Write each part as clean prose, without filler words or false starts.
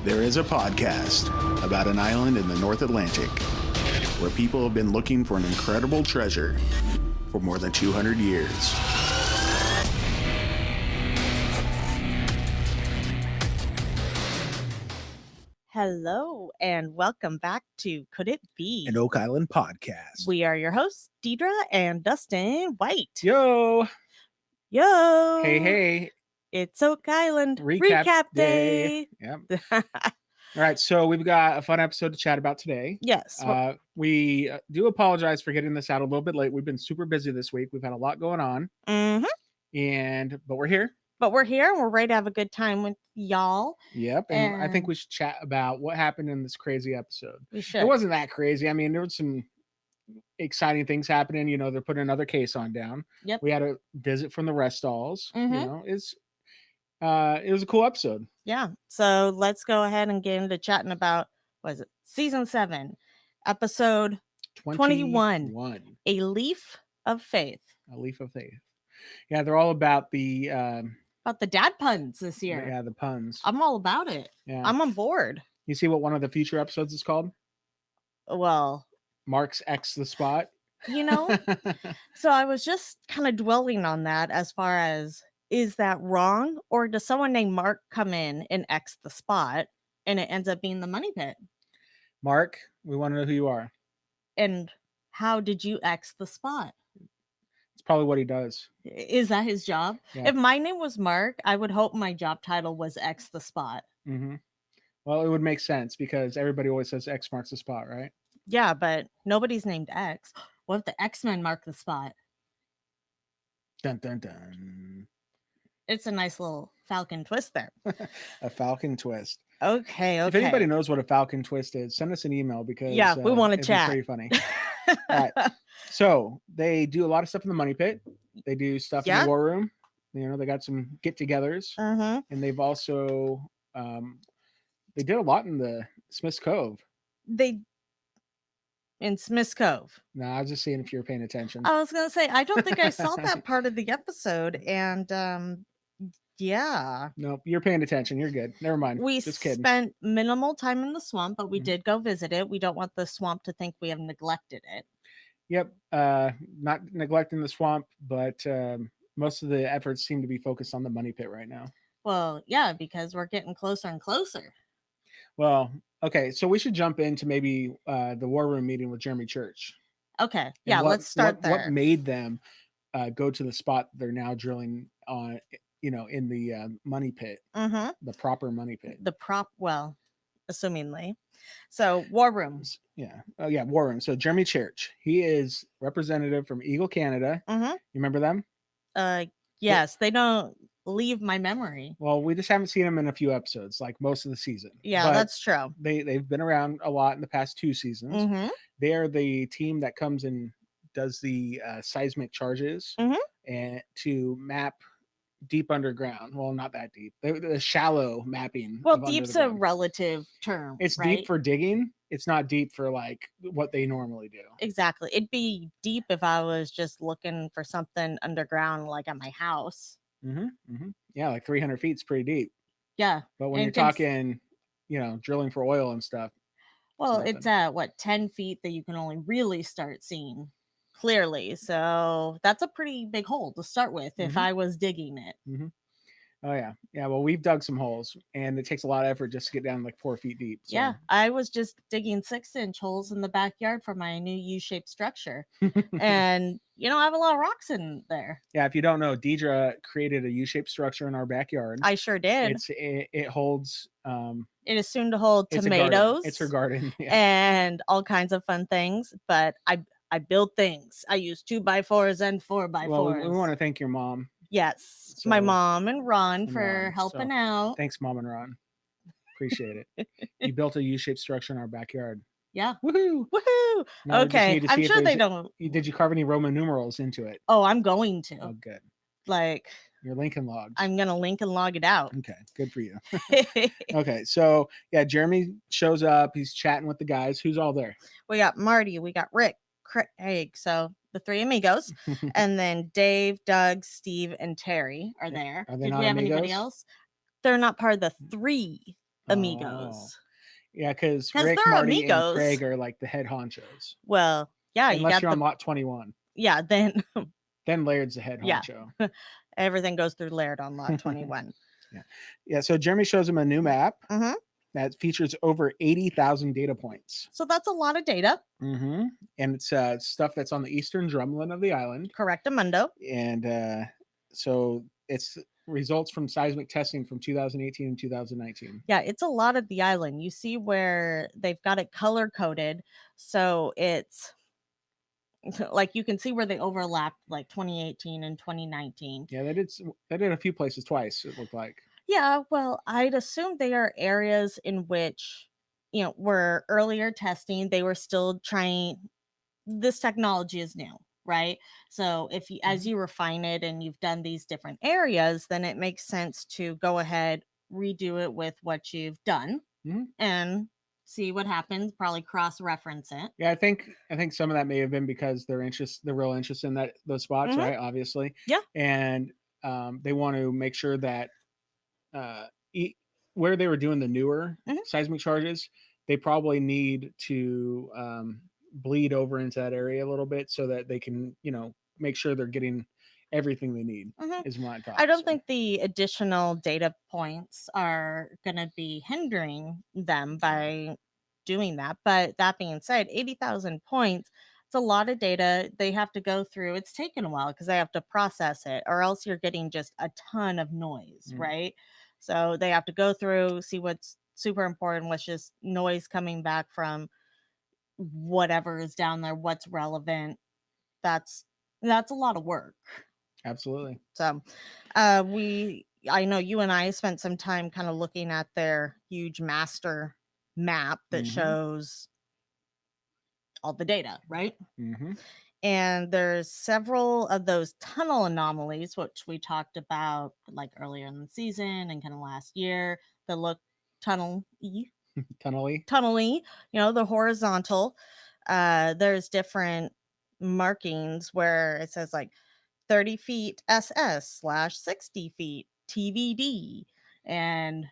There is a podcast about an island in the North Atlantic where people have been looking for an incredible treasure for more than 200 years. Hello, and welcome back to Could It Be? An Oak Island podcast. We are your hosts, Deidre and Dustin White. Yo! Yo! Hey. It's Oak Island Recap Day. Yep. All right, so we've got a fun episode to chat about today. Yes. We do apologize for getting this out a little bit late. We've been super busy this week. We've had a lot going on. But we're here. But we're here, and we're ready to have a good time with y'all. Yep, and I think we should chat about what happened in this crazy episode. We should. It wasn't that crazy. I mean, there was some exciting things happening. You know, they're putting another case on down. Yep. We had a visit from the Restalls. Mm-hmm. You know, it was a cool episode. Yeah. So let's go ahead and get into chatting about, season 7, episode 21. A Leaf of Faith. A Leaf of Faith. Yeah, they're all about the dad puns this year. Yeah, the puns. I'm all about it. Yeah. I'm on board. You see what one of the future episodes is called? Well, Mark's X the Spot. You know, so I was just kind of dwelling on that as far as, is that wrong? Or does someone named Mark come in and X the spot and it ends up being the money pit? Mark, we want to know who you are. And how did you X the spot? It's probably what he does. Is that his job? Yeah. If my name was Mark, I would hope my job title was X the spot. Mm-hmm. Well, it would make sense because everybody always says X marks the spot, right? Yeah, but nobody's named X. What if the X-Men mark the spot? Dun, dun, dun. It's a nice little Falcon twist there. A Falcon twist. Okay. If anybody knows what a Falcon twist is, send us an email because we want to chat. It's pretty funny. All right. So they do a lot of stuff in the money pit. They do stuff in the war room. You know, they got some get-togethers. Mm-hmm. And they've also they did a lot in the Smith's Cove. In Smith's Cove. No, I was just seeing if you were paying attention. I was gonna say, I don't think I saw that part of the episode, and yeah. No, you're paying attention. You're good. Never mind. We just kidding. Spent minimal time in the swamp, but we did go visit it. We don't want the swamp to think we have neglected it. Yep. Not neglecting the swamp, but most of the efforts seem to be focused on the money pit right now. Well, yeah, because we're getting closer and closer. Well, okay, so we should jump into maybe the war room meeting with Jeremy Church. Okay, yeah, let's start there. What made them go to the spot they're now drilling on, in the money pit, the proper money pit. Assumingly. So, war rooms. Yeah. Oh, yeah, war room. So, Jeremy Church, he is representative from Eagle, Canada. You remember them? Yes, they don't leave my memory. Well, we just haven't seen them in a few episodes, like most of the season. Yeah, but that's true. They've been around a lot in the past 2 seasons. They are the team that comes and does the seismic charges and to map deep underground. Well, not that deep. The shallow mapping. Well, deep's a relative term. It's right? Deep for digging. It's not deep for like what they normally do. Exactly. It'd be deep if I was just looking for something underground, like at my house. Yeah, like 300 feet is pretty deep. Yeah. But when you're talking, drilling for oil and stuff. Well, it's at 10 feet that you can only really start seeing clearly. So that's a pretty big hole to start with if I was digging it. Oh, yeah. Yeah, well, we've dug some holes, and it takes a lot of effort just to get down like 4 feet deep. So. Yeah, I was just digging 6-inch holes in the backyard for my new U-shaped structure. And, I have a lot of rocks in there. Yeah, if you don't know, Deidre created a U-shaped structure in our backyard. I sure did. It holds... it is soon to hold tomatoes. It's her garden. Yeah. And all kinds of fun things, but I build things. I use 2x4s and 4x4s. Well, we want to thank your mom. Yes, so, my mom and Ron for helping out. Thanks, Mom and Ron. Appreciate it. You built a U-shaped structure in our backyard. Yeah. Woohoo! Woohoo! Now okay, I'm sure they don't. Did you carve any Roman numerals into it? Oh, I'm going to. Oh, good. Like your Lincoln logs. I'm gonna link and log it out. Okay, good for you. Okay, so yeah, Jeremy shows up. He's chatting with the guys. Who's all there? We got Marty. We got Rick, Craig. So the 3 amigos, and then Dave, Doug, Steve, and Terry are there. Are they Did we have amigos? anybody else? They're not part of the 3. amigos. Yeah, because Because Rick, they're Marty, and amigos. Craig are like the head honchos. Well, yeah, you Unless got you're the on lot 21. yeah. Then Then Laird's the head Yeah. honcho. everything goes through Laird on lot 21. Yeah. So Jeremy shows him a new map Mm-hmm. that features over 80,000 data points. So that's a lot of data. Mm-hmm. And it's stuff that's on the eastern drumlin of the island. Correctamundo. And so it's results from seismic testing from 2018 and 2019. Yeah, it's a lot of the island. You see where they've got it color coded, so it's like you can see where they overlapped, like 2018 and 2019. Yeah, they did a few places twice, it looked like. Yeah, well, I'd assume they are areas in which, were earlier testing. They were still trying. This technology is new, right? So if you, as you refine it and you've done these different areas, then it makes sense to go ahead, redo it with what you've done, and see what happens. Probably cross-reference it. Yeah, I think some of that may have been because their real interest in those spots, right? Obviously. Yeah. And they want to make sure that where they were doing the newer seismic charges, they probably need to bleed over into that area a little bit so that they can, make sure they're getting everything they need. Is my thought. I don't think the additional data points are going to be hindering them by doing that. But that being said, 80,000 points, it's a lot of data they have to go through. It's taken a while because they have to process it, or else you're getting just a ton of noise, right? So they have to go through, see what's super important, what's just noise coming back from whatever is down there, what's relevant. That's a lot of work. Absolutely. So I know you and I spent some time kind of looking at their huge master map that shows all the data, right? And there's several of those tunnel anomalies, which we talked about like earlier in the season and kind of last year, that look tunnel-y, the horizontal. There's different markings where it says like 30 feet SS/60 feet TVD. And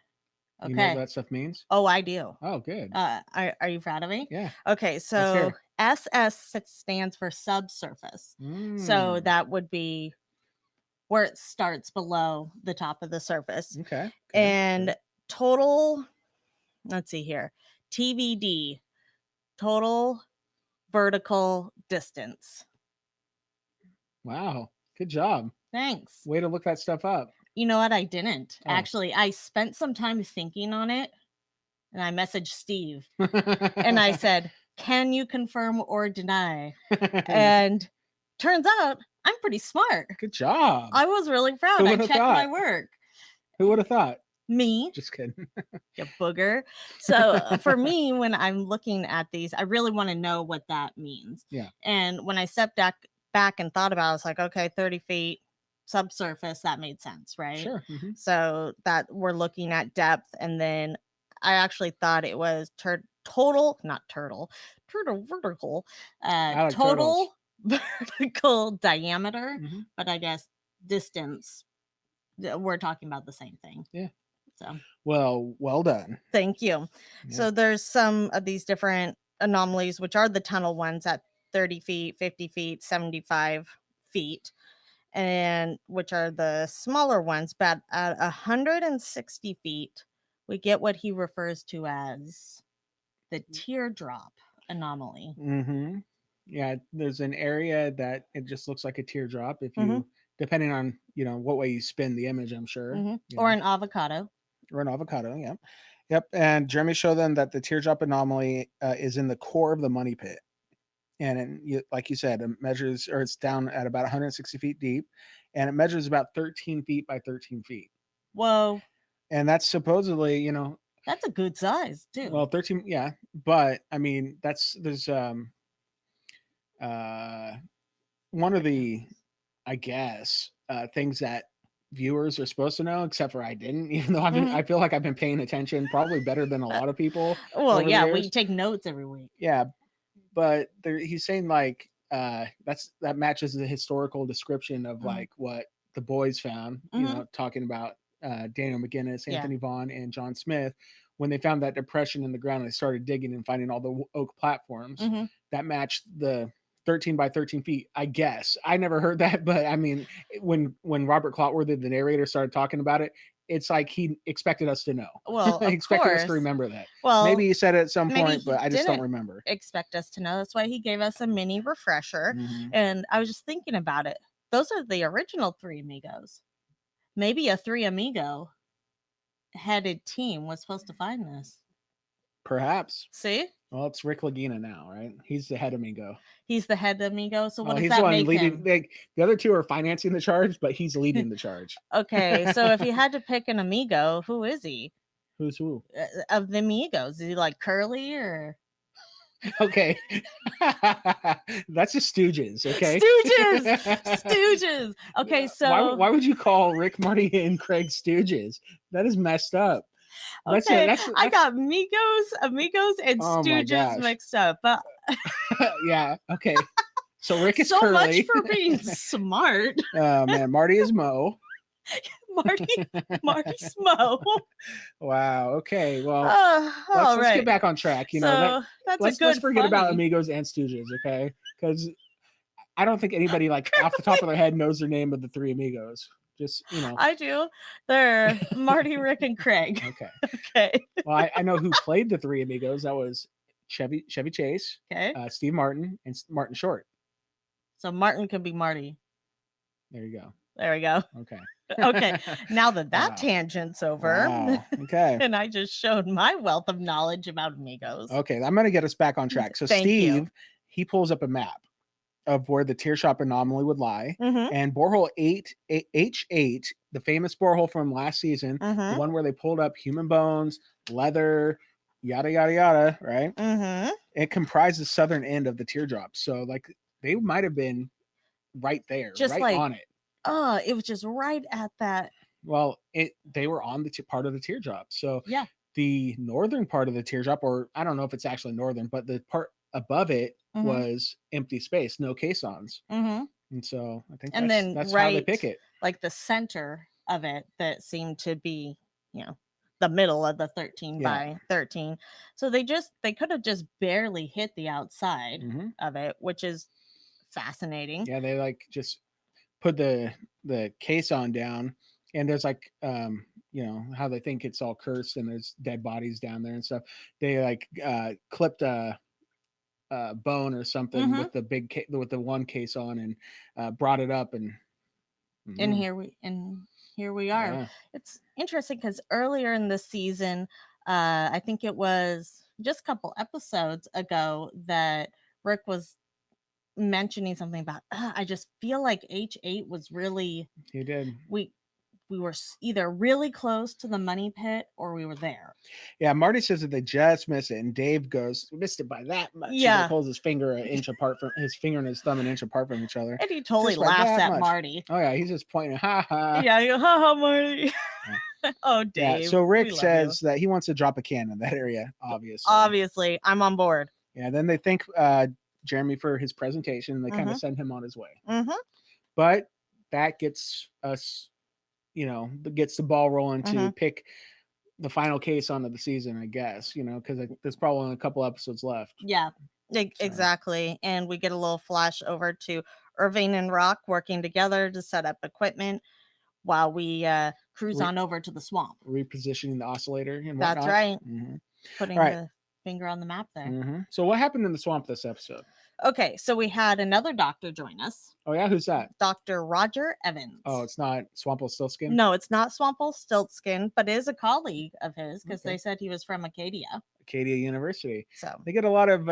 You know what that stuff means? Oh, I do. Oh, good. Are you proud of me? Yeah. Okay, so SS stands for subsurface. So that would be where it starts below the top of the surface. Okay. And total, let's see here, TVD, total vertical distance. Wow. Good job. Thanks. Way to look that stuff up. You know what? I didn't. Actually, I spent some time thinking on it, and I messaged Steve and I said, "Can you confirm or deny?" And turns out I'm pretty smart. Good job. I was really proud. I checked my work. Who would have thought? Me. Just kidding. You booger. So for me, when I'm looking at these, I really want to know what that means. Yeah. And when I stepped back and thought about it, I was like, okay, 30 feet subsurface, that made sense, right? Sure. So that we're looking at depth. And then I actually thought it was total vertical, like total vertical diameter, but I guess distance. We're talking about the same thing. Yeah. So well done. Thank you. Yeah. So there's some of these different anomalies, which are the tunnel ones at 30 feet, 50 feet, 75 feet, and which are the smaller ones. But at 160 feet, we get what he refers to as the teardrop anomaly. Yeah, there's an area that it just looks like a teardrop if you, depending on, what way you spin the image, I'm sure. Or an avocado. Or an avocado, yeah. Yep. And Jeremy showed them that the teardrop anomaly is in the core of the money pit. And like you said, it measures, or it's down at about 160 feet deep, and it measures about 13 feet by 13 feet. Whoa. And that's supposedly, that's a good size too. Well, 13, yeah. But I mean, there's one of the, I guess, things that viewers are supposed to know, except for I didn't, even though I feel like I've been paying attention probably better than a lot of people. Well, yeah, we take notes every week. Yeah, but he's saying like that matches the historical description of like what the boys found, talking about Daniel McGinnis, Anthony Vaughn, and John Smith, when they found that depression in the ground, they started digging and finding all the oak platforms that matched the 13 by 13 feet. I guess I never heard that, but I mean, when Robert Clotworthy, the narrator, started talking about it, it's like he expected us to know. Well, He of expected us to course. remember that. Well, maybe he said it at some maybe point, but he I just don't didn't remember. expect us to know. That's why he gave us a mini refresher. And I was just thinking about it. Those are the original Three Amigos. Maybe a Three Amigo headed team was supposed to find this. Perhaps. See? Well, it's Rick Lagina now, right? He's the head amigo. He's the head amigo. So what does he's that the one make leading. him? The other two are financing the charge, but he's leading the charge. Okay, so if you had to pick an amigo, who is he? Who's who? Of the amigos, is he like Curly or? Okay, that's the Stooges. Okay, Stooges. Okay, so why would you call Rick, Marty, and Craig Stooges? That is messed up. Okay, I got amigos, and Stooges mixed up. But yeah, okay. So Rick is so Curly. Much for being smart. Oh man, Marty is Mo. Marty's Mo. Wow. Okay. Well, let's get back on track. You know, let's forget about amigos and Stooges, okay? Because I don't think anybody like off the top of their head knows their name of the Three Amigos. Just, you know. I do. They're Marty, Rick, and Craig. Okay. Okay. Well, I know who played the Three Amigos. That was Chevy Chase, okay, Steve Martin, and Martin Short. So Martin could be Marty. There you go. There we go. Okay. Okay. Now that tangent's over. Wow. Okay. And I just showed my wealth of knowledge about amigos. Okay. I'm going to get us back on track. So Steve, he pulls up a map of where the tear shop anomaly would lie, and borehole H8, the famous borehole from last season, the one where they pulled up human bones, leather, yada yada yada, right? It comprised the southern end of the teardrop, so like they might have been right there, just right like, on it. Oh, it was just right at that. Well, they were on the part of the teardrop, so yeah, the northern part of the teardrop, or I don't know if it's actually northern, but the part above it was empty space, no caissons. And so I think that's how they pick it. Like the center of it that seemed to be, you know, the middle of the 13 by 13. So they could have just barely hit the outside of it, which is fascinating. Yeah, they like just put the caisson down, and there's like you know how they think it's all cursed and there's dead bodies down there and stuff. They like clipped a bone or something with the with the one caisson and brought it up and here we are. Yeah. It's interesting because earlier in the season, I think it was just a couple episodes ago that Rick was mentioning something about I just feel like H8 was really, he did, we were either really close to the money pit or we were there. Yeah, Marty says that they just missed it, and Dave goes, "We missed it by that much." Yeah, he pulls his finger an inch apart from his finger and his thumb an inch apart from each other, and he totally laughs at Marty. Oh yeah, he's just pointing, ha ha. Yeah, you go, ha ha, Marty. Yeah. Oh, Dave. Yeah, so Rick says that he wants to drop a can in that area. Obviously, I'm on board. Yeah, then they thank Jeremy for his presentation, and they kind of send him on his way. But that gets us, you know, gets the ball rolling to pick the final case onto the season, I guess, you know, because there's probably only a couple episodes left. Yeah, exactly. And we get a little flash over to Irving and Rock working together to set up equipment while we cruise on over to the swamp. Repositioning the oscillator and whatnot. That's right. Putting the finger on the map there. So what happened in the swamp this episode? Okay, so we had another doctor join us. Oh yeah, who's that? Dr. Roger Evans. Oh, it's not Swample Stiltskin? No, it's not Swample Stiltskin, but is a colleague of his because they said he was from Acadia University. So they get a lot of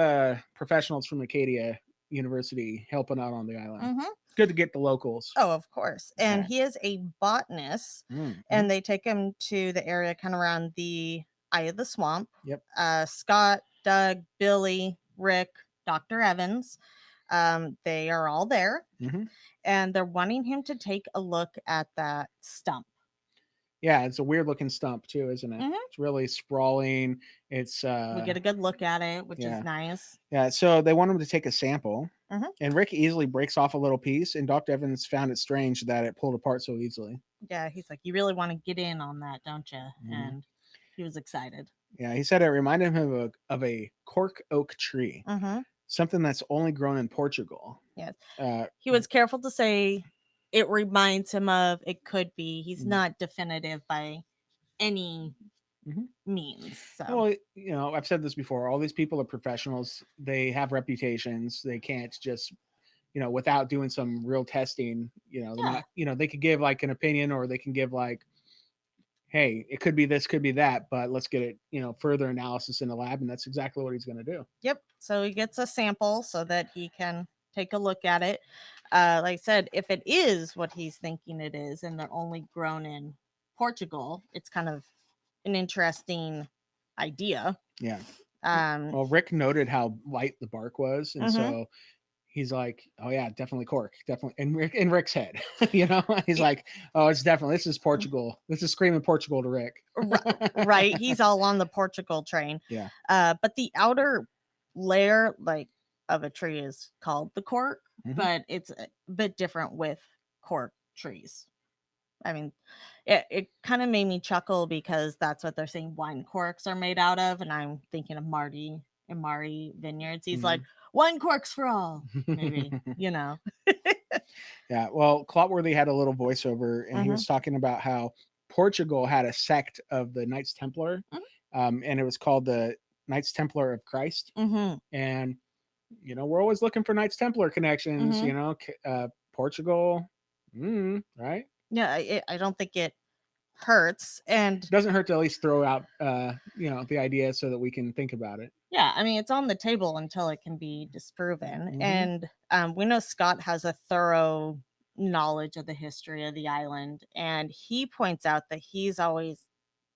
professionals from Acadia University helping out on the island. It's good to get the locals. Oh, of course. And he is a botanist, and they take him to the area kind of around the eye of the swamp. Yep. Scott, Doug, Billy, Rick, Dr. Evans, they are all there, and they're wanting him to take a look at that stump. Yeah, it's a weird looking stump too, isn't it? It's really sprawling. It's we get a good look at it, which is nice. Yeah, so they want him to take a sample, and Rick easily breaks off a little piece, and Dr. Evans found it strange that it pulled apart so easily. Yeah, he's like, you really want to get in on that, don't you? And he was excited. Yeah, he said it reminded him of a cork oak tree, something that's only grown in Portugal. Yes. He was careful to say it reminds him of, it could be. He's not definitive by any means. So. Well, you know, I've said this before. All these people are professionals. They have reputations. They can't just, you know, without doing some real testing, you know, they're not, you know, they could give like an opinion, or they can give like, hey, it could be this, could be that, but let's get it, you know, further analysis in the lab. And that's exactly what he's going to do. Yep. So he gets a sample so that he can take a look at it. Like I said, if it is what he's thinking it is, and they're only grown in Portugal, it's kind of an interesting idea. Yeah. Um, Well, Rick noted how light the bark was. And so he's like, oh yeah, definitely cork, definitely. And in Rick's head, you know, he's like, oh, it's definitely, this is Portugal. This is screaming Portugal to Rick. Right. He's all on the Portugal train. Yeah. But the outer layer, like, of a tree is called the cork, but it's a bit different with cork trees. I mean, it kind of made me chuckle because that's what they're saying wine corks are made out of. And I'm thinking of Marty and Mari Vineyards. He's like, wine corks for all, maybe, you know. Yeah. Well, Clotworthy had a little voiceover, and he was talking about how Portugal had a sect of the Knights Templar, and it was called the Knights Templar of Christ. And, you know, we're always looking for Knights Templar connections, you know, Portugal, right? Yeah, I don't think it hurts, and it doesn't hurt to at least throw out you know, the idea so that we can think about it. Yeah, I mean, it's on the table until it can be disproven. And we know Scott has a thorough knowledge of the history of the island, and he points out that he's always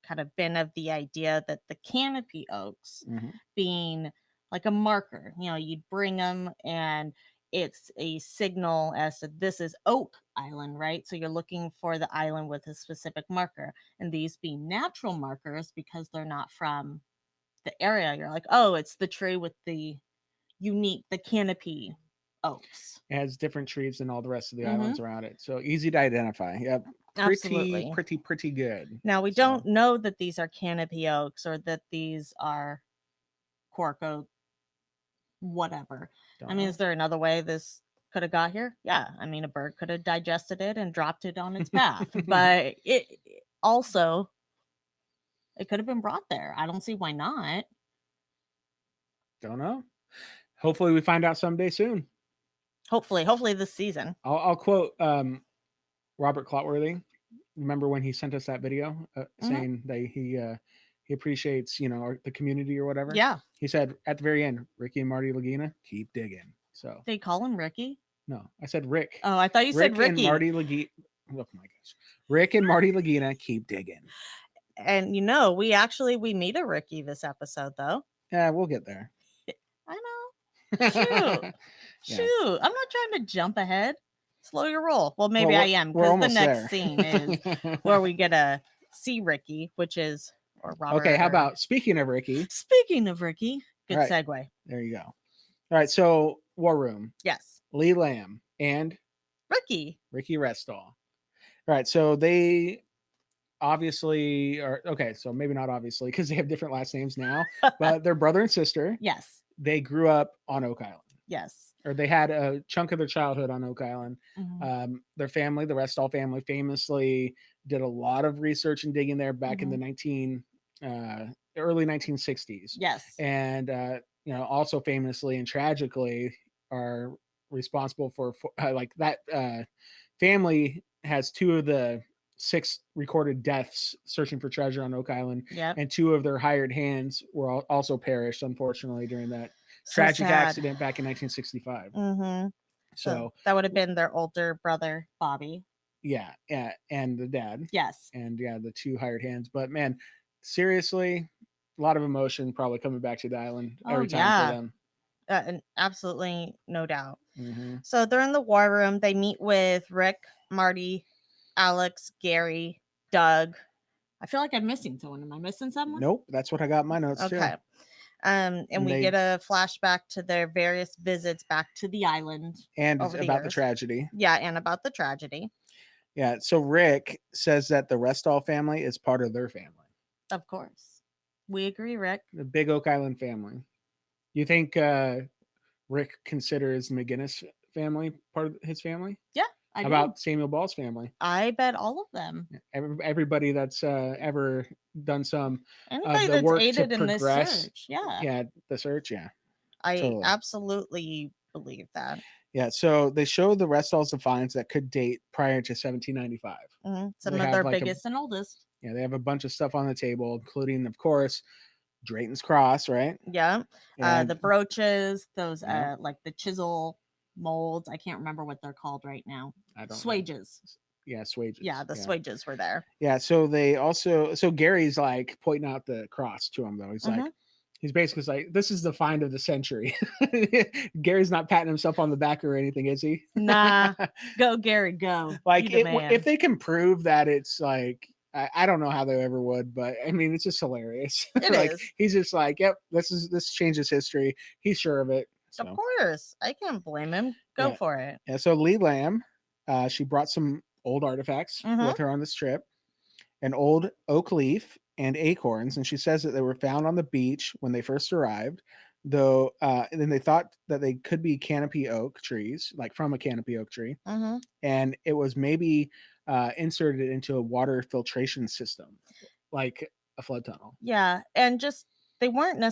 kind of been of the idea that the canopy oaks being like a marker, you know, you'd bring them and it's a signal as to this is Oak Island, right? So you're looking for the island with a specific marker, and these being natural markers because they're not from the area. You're like, oh, it's the tree with the canopy oaks. It has different trees than all the rest of the islands around it, so easy to identify. Yep. Pretty good. Now we don't know that these are canopy oaks or that these are cork oak, whatever. I mean, is there another way this could have got here? Yeah, I mean, a bird could have digested it and dropped it on its path, but it also, it could have been brought there. I don't see why not. Don't know. Hopefully we find out someday soon. Hopefully this season. I'll quote Robert Clotworthy. Remember when he sent us that video saying that he appreciates, you know, the community or whatever? Yeah. He said at the very end, Ricky and Marty Lagina, keep digging. So they call him Ricky? No, I said Rick. Oh, I thought you said Ricky. And Marty Lagina. Oh my gosh. Rick and Marty Lagina, keep digging. And you know, we meet a Ricky this episode though. Yeah, we'll get there. I know. Shoot. Shoot. I'm not trying to jump ahead. Slow your roll. Well, maybe I am, because the next scene is where we get to see Ricky, which is, or Robert. Okay, how about speaking of Ricky? Speaking of Ricky, good segue. There you go. All right, so War Room. Yes. Lee Lamb and Ricky Restall. All right, so they obviously are, okay, so maybe not obviously because they have different last names now, but they're brother and sister. Yes. They grew up on Oak Island. Yes. Or they had a chunk of their childhood on Oak Island. Their family, the Restall family, famously did a lot of research and digging there back in the early 1960s. Yes. And you know, also famously and tragically are responsible for like that family has 2 of the 6 recorded deaths searching for treasure on Oak Island. Yep. And 2 of their hired hands were also perished, unfortunately, during that tragic accident back in 1965. So that would have been their older brother, Bobby. Yeah, and the dad. Yes. And the 2 hired hands. But man, seriously, a lot of emotion probably coming back to the island every time for them. And absolutely, no doubt. So they're in the war room. They meet with Rick, Marty, Alex, Gary, Doug. I feel like I'm missing someone. Am I missing someone? Nope, that's what I got in my notes too. Okay. And we get a flashback to their various visits back to the island. And about the tragedy. Yeah, and about the tragedy. Yeah, so Rick says that the Restall family is part of their family. Of course. We agree, Rick. The big Oak Island family. You think Rick considers the McGinnis family part of his family? Yeah, How about Samuel Ball's family? I bet all of them. Everybody that's ever done some Anybody the that's work to aided in this progress. search. Yeah. Yeah, the search. Yeah, I totally. absolutely believe that. Yeah, so they show the Restalls of finds that could date prior to 1795. Some of their biggest and oldest. Yeah, they have a bunch of stuff on the table, including, of course, Drayton's cross, right? Yeah. And The brooches, those like the chisel molds. I can't remember what they're called right now. I don't swages. Yeah, swages. Yeah, the swages were there. Yeah, so they also Gary's like pointing out the cross to him though. He's like, he's basically like, this is the find of the century. Gary's not patting himself on the back or anything, is he? Nah, go Gary, go. Like if they can prove that it's like, I don't know how they ever would, but I mean, it's just hilarious. It like, is. He's just like, yep, this changes history. He's sure of it. So. Of course, I can't blame him. Go for it. Yeah. So Lee Lamb, she brought some old artifacts with her on this trip, an old oak leaf and acorns, and she says that they were found on the beach when they first arrived. Though, and then they thought that they could be canopy oak trees, like from a canopy oak tree, and it was maybe inserted into a water filtration system, like a flood tunnel. Yeah, and just they weren't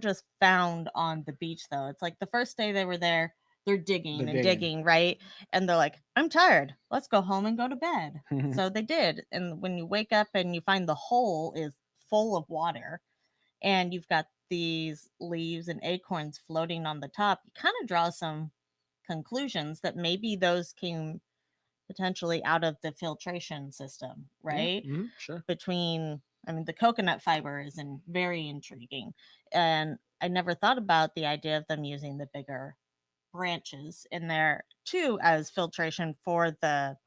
just found on the beach though. It's like the first day they were there, they're digging, right? And they're like, I'm tired. Let's go home and go to bed. So they did. And when you wake up and you find the hole is full of water and you've got these leaves and acorns floating on the top, you kind of draw some conclusions that maybe those came potentially out of the filtration system, right? Yeah, sure. The coconut fiber is very intriguing. And I never thought about the idea of them using the bigger branches in there too as filtration for the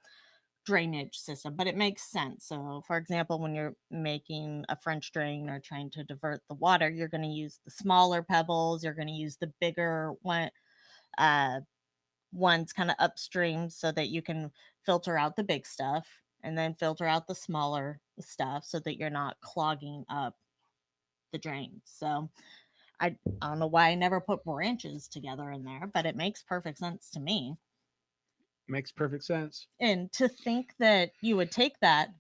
drainage system, but it makes sense. So for example, when you're making a French drain or trying to divert the water, you're going to use the smaller pebbles, you're going to use the bigger ones kind of upstream so that you can filter out the big stuff and then filter out the smaller stuff so that you're not clogging up the drain. So I don't know why I never put branches together in there, but it makes perfect sense to me. Makes perfect sense. And to think that you would take that,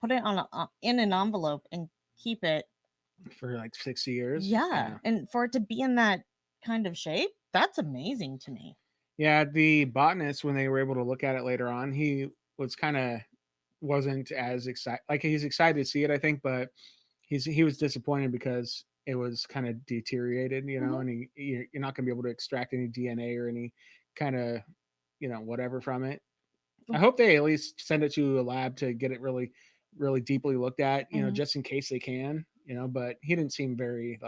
put it in an envelope and keep it for like 60 years. Yeah. And for it to be in that kind of shape, that's amazing to me. Yeah, the botanist, when they were able to look at it later on, he was wasn't as excited. Like, he's excited to see it, I think, but he was disappointed because it was kind of deteriorated, and you're not going to be able to extract any DNA or any kind of, whatever from it. I hope they at least send it to a lab to get it really, really deeply looked at, just in case they can, but he didn't seem very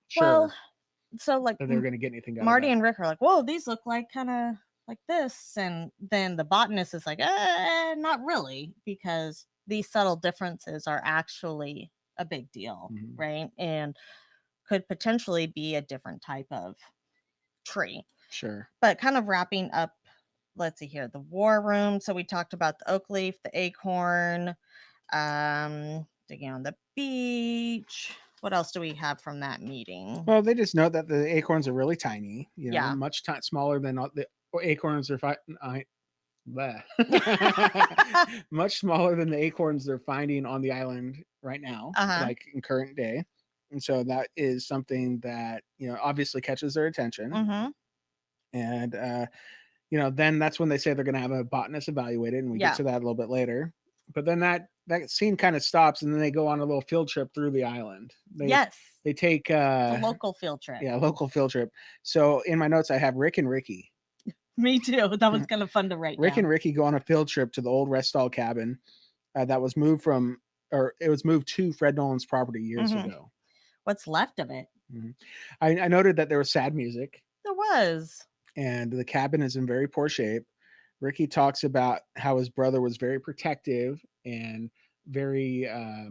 sure. Well, so like that they're going to get anything out Marty of and Rick are like, whoa, these look like kind of like this. And then the botanist is like, not really, because these subtle differences are actually a big deal, right? And could potentially be a different type of tree. Sure. But kind of wrapping up, let's see here, the war room. So we talked about the oak leaf, the acorn, digging on the beach. What else do we have from that meeting? Well, they just note that the acorns are really tiny, much smaller than the acorns are much smaller than the acorns they're finding on the island right now, like in current day. And so that is something that, obviously catches their attention. And, then that's when they say they're going to have a botanist evaluate it. And we get to that a little bit later. But then that scene kind of stops, and then they go on a little field trip through the island. They take a local field trip. Yeah, local field trip. So in my notes, I have Rick and Ricky. Me too. That was kind of fun to write Rick down. and Ricky go on a field trip to the old Restall cabin that was moved to Fred Nolan's property years ago. What's left of it? I noted that there was sad music. There was. And the cabin is in very poor shape. Ricky talks about how his brother was very protective and very, I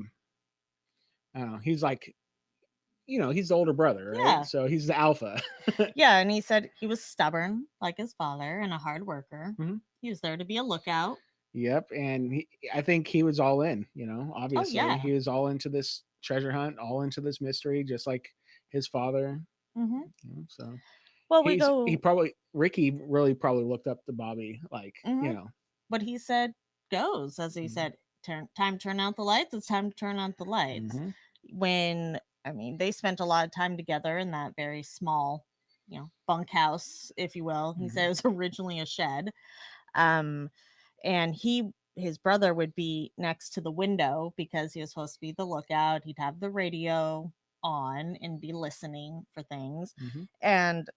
don't know, he's like, he's the older brother, right? Yeah. So he's the alpha. Yeah, and he said he was stubborn like his father and a hard worker. He was there to be a lookout. Yep, and I think he was all in, obviously. He was all into this treasure hunt all into this mystery, just like his father. Mm-hmm. So Well, Ricky really probably looked up to Bobby, like, mm-hmm. What he said goes, as he said, time to turn out the lights. It's time to turn out the lights. When, I mean, they spent a lot of time together in that very small, bunkhouse, if you will. He said it was originally a shed. And his brother would be next to the window because he was supposed to be the lookout. He'd have the radio on and be listening for things. And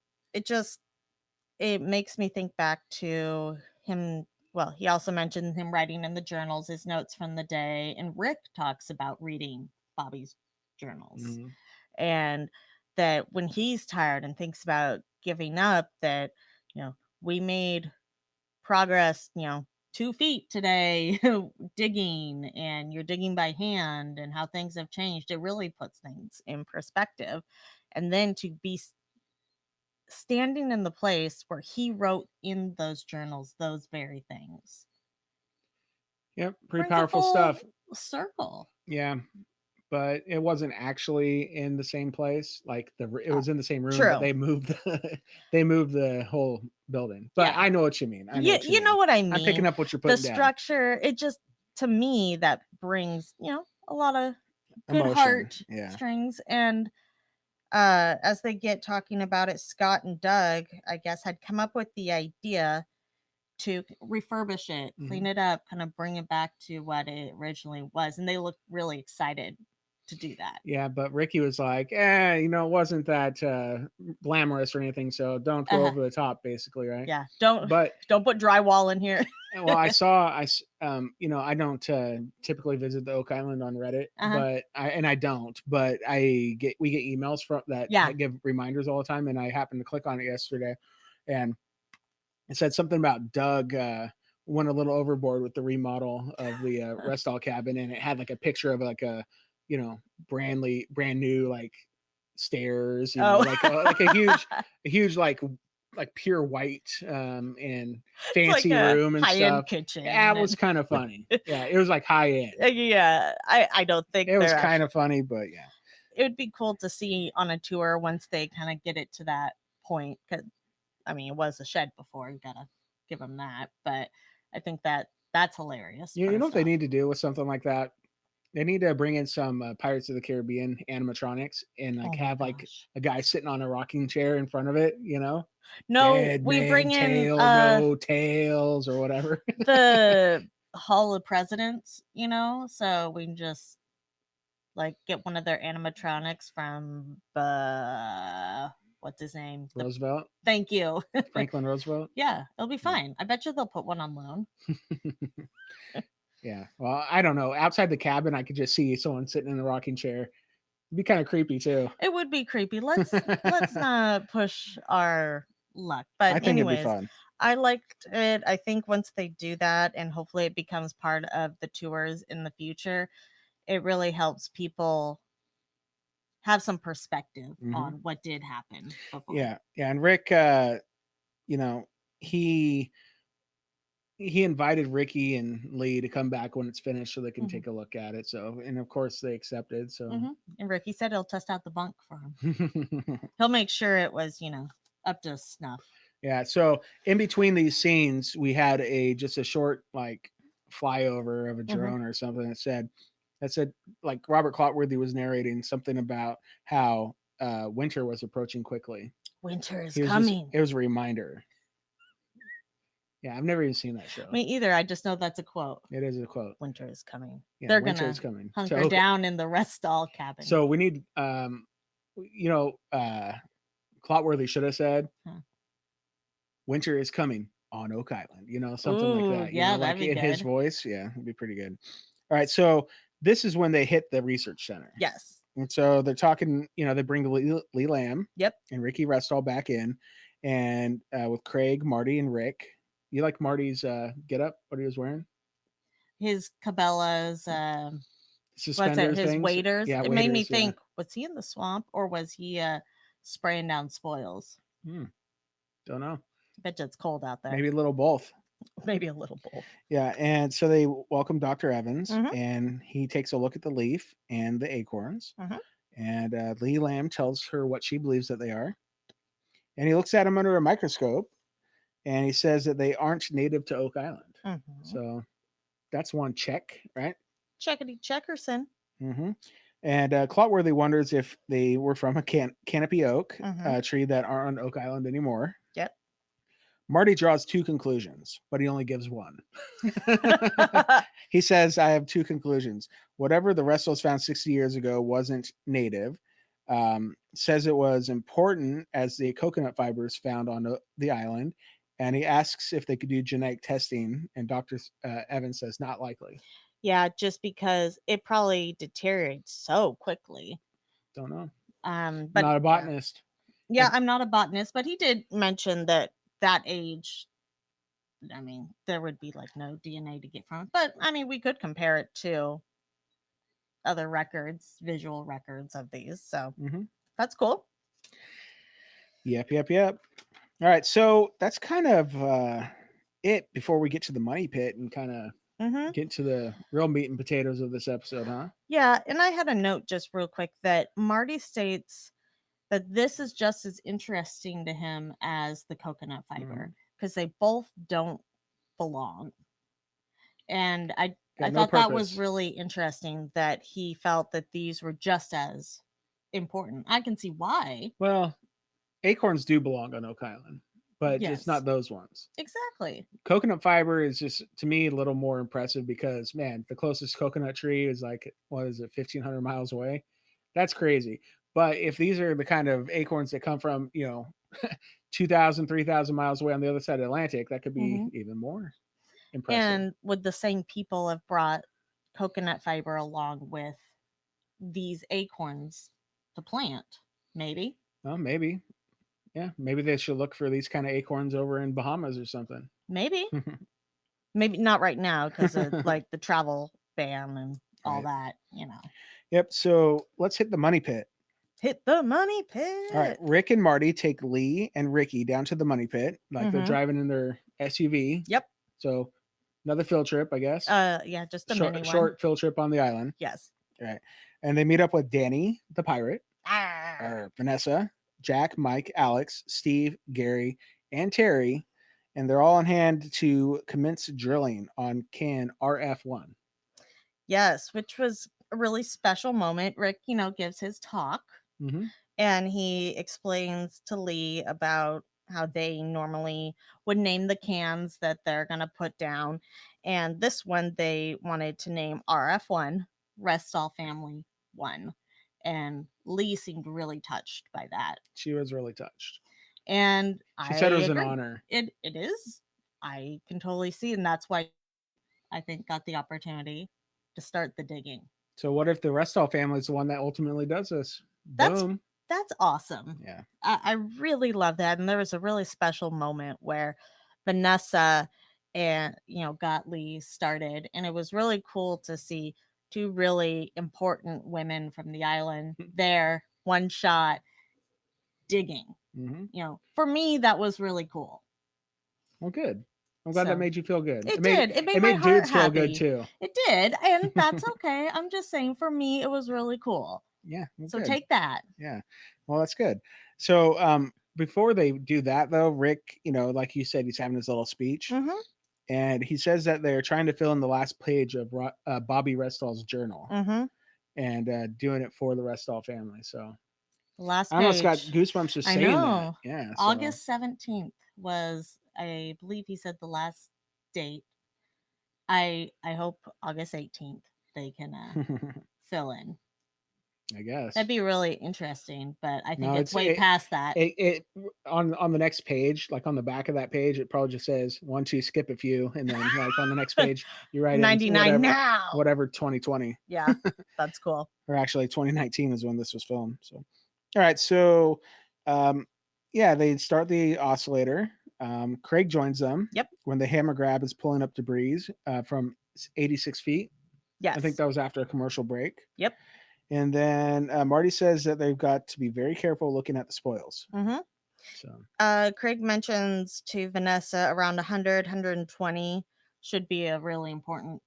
it makes me think back to him. Well, he also mentioned him writing in the journals his notes from the day, and Rick talks about reading Bobby's journals. And that when he's tired and thinks about giving up, that we made progress 2 feet today digging, and you're digging by hand, and how things have changed. It really puts things in perspective. And then to be standing in the place where he wrote in those journals those very things. Yep, pretty powerful stuff. Circle. Yeah, but it wasn't actually in the same place. Like it was in the same room, true. but they moved the whole building. But I know what you mean. You know what I mean. I'm picking up what you're putting down. The structure, it just, to me, that brings a lot of good emotion. Heart strings. And as they get talking about it, Scott and Doug, I guess, had come up with the idea to refurbish it, clean it up, kind of bring it back to what it originally was. And they looked really excited to do that. Yeah, but Ricky was like, it wasn't that glamorous or anything, so don't go over the top, basically, right? Yeah, don't put drywall in here. Well, I don't typically visit the Oak Island on Reddit, but I don't, but we get emails from that give reminders all the time, and I happened to click on it yesterday, and it said something about Doug went a little overboard with the remodel of the rest all cabin, and it had like a picture of like a brand new like stairs, like a huge like pure white and fancy like room and stuff. Kitchen. Yeah, it was kind of funny. Yeah, it was like high end. Yeah, I don't think it was kind of funny, but yeah, it would be cool to see on a tour once they kind of get it to that point. Because I mean, it was a shed before. You gotta give them that, but I think that's hilarious. You know what they need to do with something like that? They need to bring in some Pirates of the Caribbean animatronics and have like a guy sitting on a rocking chair in front of it, No, Dead we man, bring tail, in no tails or whatever. The Hall of Presidents, so we can just like get one of their animatronics from what's his name? Roosevelt. Thank you. Franklin Roosevelt. Yeah, it'll be fine. I bet you they'll put one on loan. Yeah. Well, I don't know. Outside the cabin, I could just see someone sitting in the rocking chair. It'd be kind of creepy too. It would be creepy. Let's not push our luck. But I think it'd be fun. I liked it. I think once they do that, and hopefully it becomes part of the tours in the future, it really helps people have some perspective on what did happen before. Yeah. And Rick, he invited Ricky and Lee to come back when it's finished so they can take a look at it. So, and of course they accepted. So, and Ricky said he'll test out the bunk for him. He'll make sure it was, up to snuff. Yeah. So in between these scenes, we had just a short like flyover of a drone or something that said like Robert Clotworthy was narrating something about how winter was approaching quickly. Winter is coming. It was a reminder. Yeah, I've never even seen that show. Me either. I just know that's a quote. It is a quote. Winter is coming. Yeah, they're winter gonna is coming. Hunker down in the rest stall cabin. So we need, Clotworthy should have said, "Winter is coming on Oak Island." Something like that. Yeah, like in his voice. Yeah, it'd be pretty good. All right, so this is when they hit the research center. Yes. And so they're talking. They bring Lee Lamb. Yep. And Ricky Restall back in, and with Craig, Marty, and Rick. You like Marty's get up? What he was wearing? His Cabela's suspender his waders. Yeah, it made me think, was he in the swamp or was he spraying down spoils? Don't know. I bet you it's cold out there. Maybe a little both. Maybe a little both. Yeah, and so they welcome Dr. Evans, Mhm. and he takes a look at the leaf and the acorns, Mhm. and Lee Lamb tells her what she believes that they are, and he looks at them under a microscope, and he says that they aren't native to Oak Island. Mhm. So that's one check, right? Checkity checkerson. Mm-hmm. And Clotworthy wonders if they were from a canopy oak Mhm. tree that aren't on Oak Island anymore. Yep. Marty draws two conclusions, but he only gives one. He says, I have two conclusions. Whatever the rest was found 60 years ago wasn't native. Says it was important as the coconut fibers found on the island. And he asks if they could do genetic testing. And Dr. Evans says, not likely. Yeah, just because it probably deteriorates so quickly. Don't know. But Not a botanist. Yeah, I'm not a botanist, but he did mention that age, I mean, there would be like no DNA to get from it. But I mean, we could compare it to other records, visual records of these. So that's cool. Yep. All right. So that's kind of it before we get to the money pit and kind of get to the real meat and potatoes of this episode, huh? Yeah. And I had a note just real quick that Marty states that this is just as interesting to him as the coconut fiber because they both don't belong. And I thought that was really interesting that he felt that these were just as important. I can see why. Well, acorns do belong on Oak Island, but just not those ones. Exactly. Coconut fiber is just, to me, a little more impressive because, man, the closest coconut tree is like, what is it, 1,500 miles away? That's crazy. But if these are the kind of acorns that come from, 2,000, 3,000 miles away on the other side of the Atlantic, that could be even more impressive. And would the same people have brought coconut fiber along with these acorns to plant? Maybe. Oh, maybe. Yeah, maybe they should look for these kind of acorns over in Bahamas or something. Maybe. Maybe not right now because of like the travel ban and all that, Yep. So let's hit the money pit. Hit the money pit. All right. Rick and Marty take Lee and Ricky down to the money pit. Like they're driving in their SUV. Yep. So another field trip, I guess. Yeah, just a mini one. Short field trip on the island. Yes. All right. And they meet up with Danny, the pirate, Ah. Vanessa, Jack, Mike, Alex, Steve, Gary, and Terry. And they're all on hand to commence drilling on can RF1. Yes, which was a really special moment. Rick, gives his talk and he explains to Lee about how they normally would name the cans that they're going to put down. And this one, they wanted to name RF1, Restall Family 1. And Lee seemed really touched by that. She was really touched. And she said it was an honor. It is. I can totally see. And that's why I think got the opportunity to start the digging. So what if the Restall family is the one that ultimately does this? Boom. That's awesome. Yeah. I really love that. And there was a really special moment where Vanessa and, got Lee started. And it was really cool to see two really important women from the island there, one shot, digging. For me, that was really cool. Well, good. I'm glad that made you feel good. It did. It made my heart dudes happy. feel good too. It did, and that's okay. I'm just saying, for me, it was really cool. Yeah. Well, so good. Take that. Yeah. Well, that's good. So before they do that, though, Rick, like you said, he's having his little speech, and he says that they're trying to fill in the last page of Bobby Restall's journal, and doing it for the Restall family. So last page. I almost got goosebumps just saying that. Yeah. So. August 17th was, I believe he said, the last date. I hope August 18th they can fill in. I guess that'd be really interesting, but I think it's way past that. It on the next page, like on the back of that page, it probably just says 1, 2, skip a few, and then like on the next page, you write 99 now. Whatever 2020. Yeah, that's cool. Or actually, 2019 is when this was filmed. So, all right, so they start the oscillator. Craig joins them. Yep. When the hammer grab is pulling up debris from 86 feet. Yes. I think that was after a commercial break. Yep. And then Marty says that they've got to be very careful looking at the spoils. So Craig mentions to Vanessa around 100, 120 should be a really important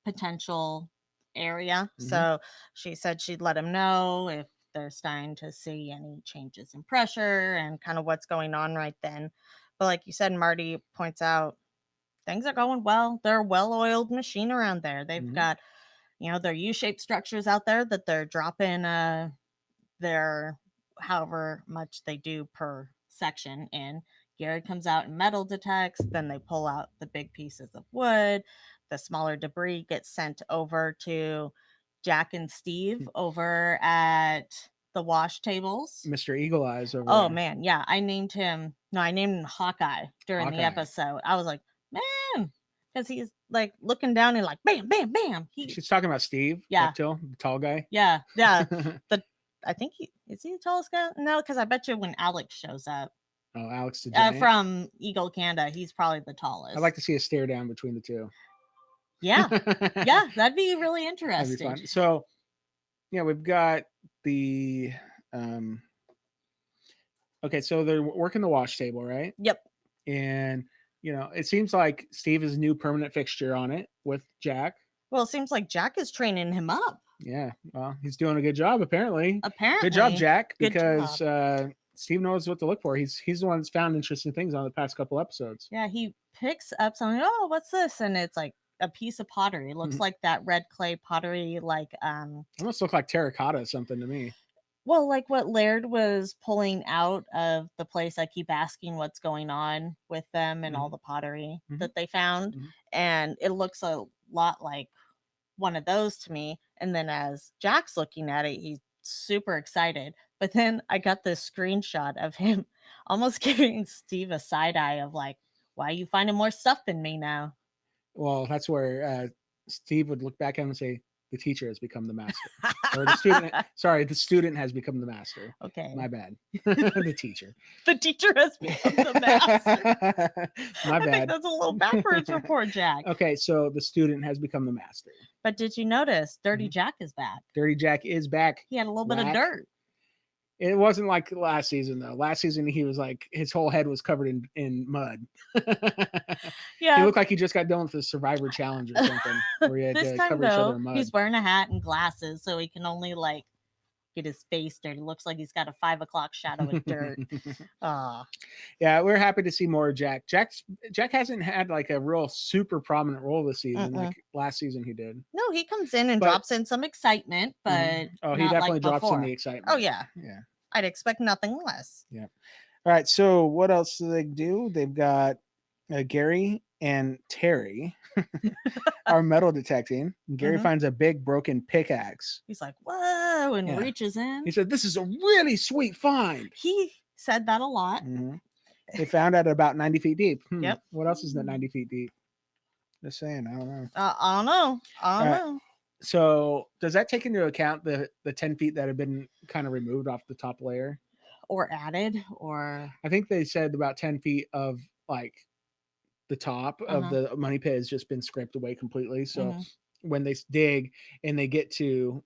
potential area. So she said she'd let him know if they're starting to see any changes in pressure and kind of what's going on right then. But like you said, Marty points out things are going well. They're a well-oiled machine around there. They've got, their U-shaped structures out there that they're dropping their however much they do per section in. Gary comes out and metal detects, then they pull out the big pieces of wood. The smaller debris gets sent over to Jack and Steve over at the wash tables. Mr. Eagle Eyes over Oh there. man, yeah. I named him Hawkeye during the episode. I was like, man, because he's like looking down and like bam, bam, bam. She's talking about Steve. Yeah. The tall guy. Yeah. I think is he the tallest guy? No, because I bet you when Alex shows up. Oh, Alex the Giant. From Eagle Canada, he's probably the tallest. I'd like to see a stare down between the two. Yeah. Yeah, that'd be really interesting. That'd be fun. So, yeah, we've got the okay, so they're working the wash table, right? Yep. And it seems like Steve is a new permanent fixture on it with Jack. Well, it seems like Jack is training him up. Yeah, well, he's doing a good job apparently. Apparently. Good job, Jack, Good because job. Steve knows what to look for. He's the one that's found interesting things on the past couple episodes. Yeah, he picks up something. Oh, what's this? And it's like a piece of pottery. It looks like that red clay pottery, like almost look like terracotta or something to me. Well, like what Laird was pulling out of the place. I keep asking what's going on with them and all the pottery that they found. And it looks a lot like one of those to me. And then as Jack's looking at it, he's super excited. But then I got this screenshot of him almost giving Steve a side eye of like, why are you finding more stuff than me now? Well, that's where Steve would look back at him and say, the teacher has become the master. Or the student, sorry, the student has become the master. Okay. My bad. The teacher. The teacher has become the master. My bad. I think that's a little backwards for poor Jack. Okay, so the student has become the master. But did you notice Dirty Jack is back? Dirty Jack is back. He had a little bit of dirt. It wasn't like last season, though. Last season, he was like, his whole head was covered in mud. Yeah. He looked like he just got done with the Survivor Challenge or something. Where he had this to time, cover each other in mud. He's wearing a hat and glasses, so he can only like get his face dirty. Looks like he's got a 5 o'clock shadow of dirt. Yeah, we're happy to see more of Jack. Jack hasn't had like a real super prominent role this season. Like last season he did. No, he comes in and drops in some excitement, but oh, he definitely drops in the excitement. Oh yeah. Yeah. I'd expect nothing less. Yeah. All right. So what else do they do? They've got Gary and Terry are metal detecting. Gary finds a big broken pickaxe. He's like, whoa, and reaches in. He said, this is a really sweet find. He said that a lot. They found it about 90 feet deep. Yep. What else is that 90 feet deep? Just saying. I don't know. I don't know. I don't know. So does that take into account the 10 feet that have been kind of removed off the top layer? Or added, or... I think they said about 10 feet of like the top of the money pit has just been scraped away completely. So when they dig and they get to,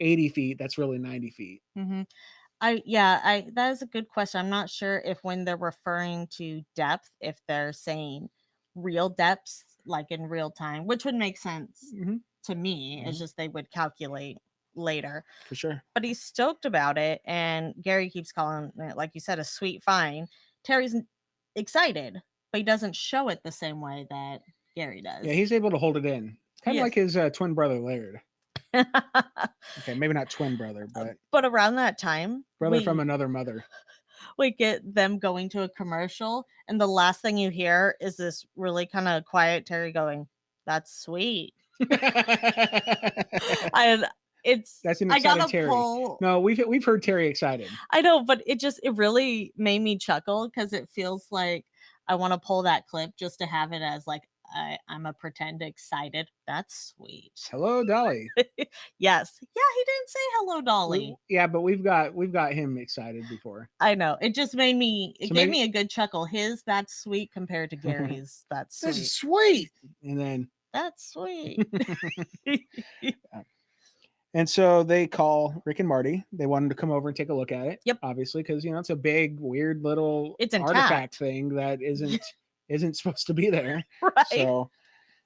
80 feet, that's really 90 feet. That is a good question. I'm not sure if when they're referring to depth, if they're saying real depths, like in real time, which would make sense to me. It's just they would calculate later. For sure. But he's stoked about it, and Gary keeps calling it, like you said, a sweet find. Terry's excited, but he doesn't show it the same way that Gary does. Yeah, he's able to hold it in. Kind of like his twin brother Laird. Okay, maybe not twin brother, but around that time, brother from another mother. We get them going to a commercial, and the last thing you hear is this really kind of quiet Terry going, "That's sweet." That's an excited Terry. No, we've heard Terry excited. I know, but it really made me chuckle because it feels like I want to pull that clip just to have it as like I'm a pretend excited. That's sweet. Hello, Dolly. Yes. Yeah, he didn't say hello, Dolly. But we've got him excited before. I know. It just made me gave me a good chuckle. His that's sweet compared to Gary's that's sweet. That's sweet. And then that's sweet. And so they call Rick and Marty. They want them to come over and take a look at it. Yep. Obviously, because it's a big, weird little It's artifact intact. thing that isn't supposed to be there. Right. So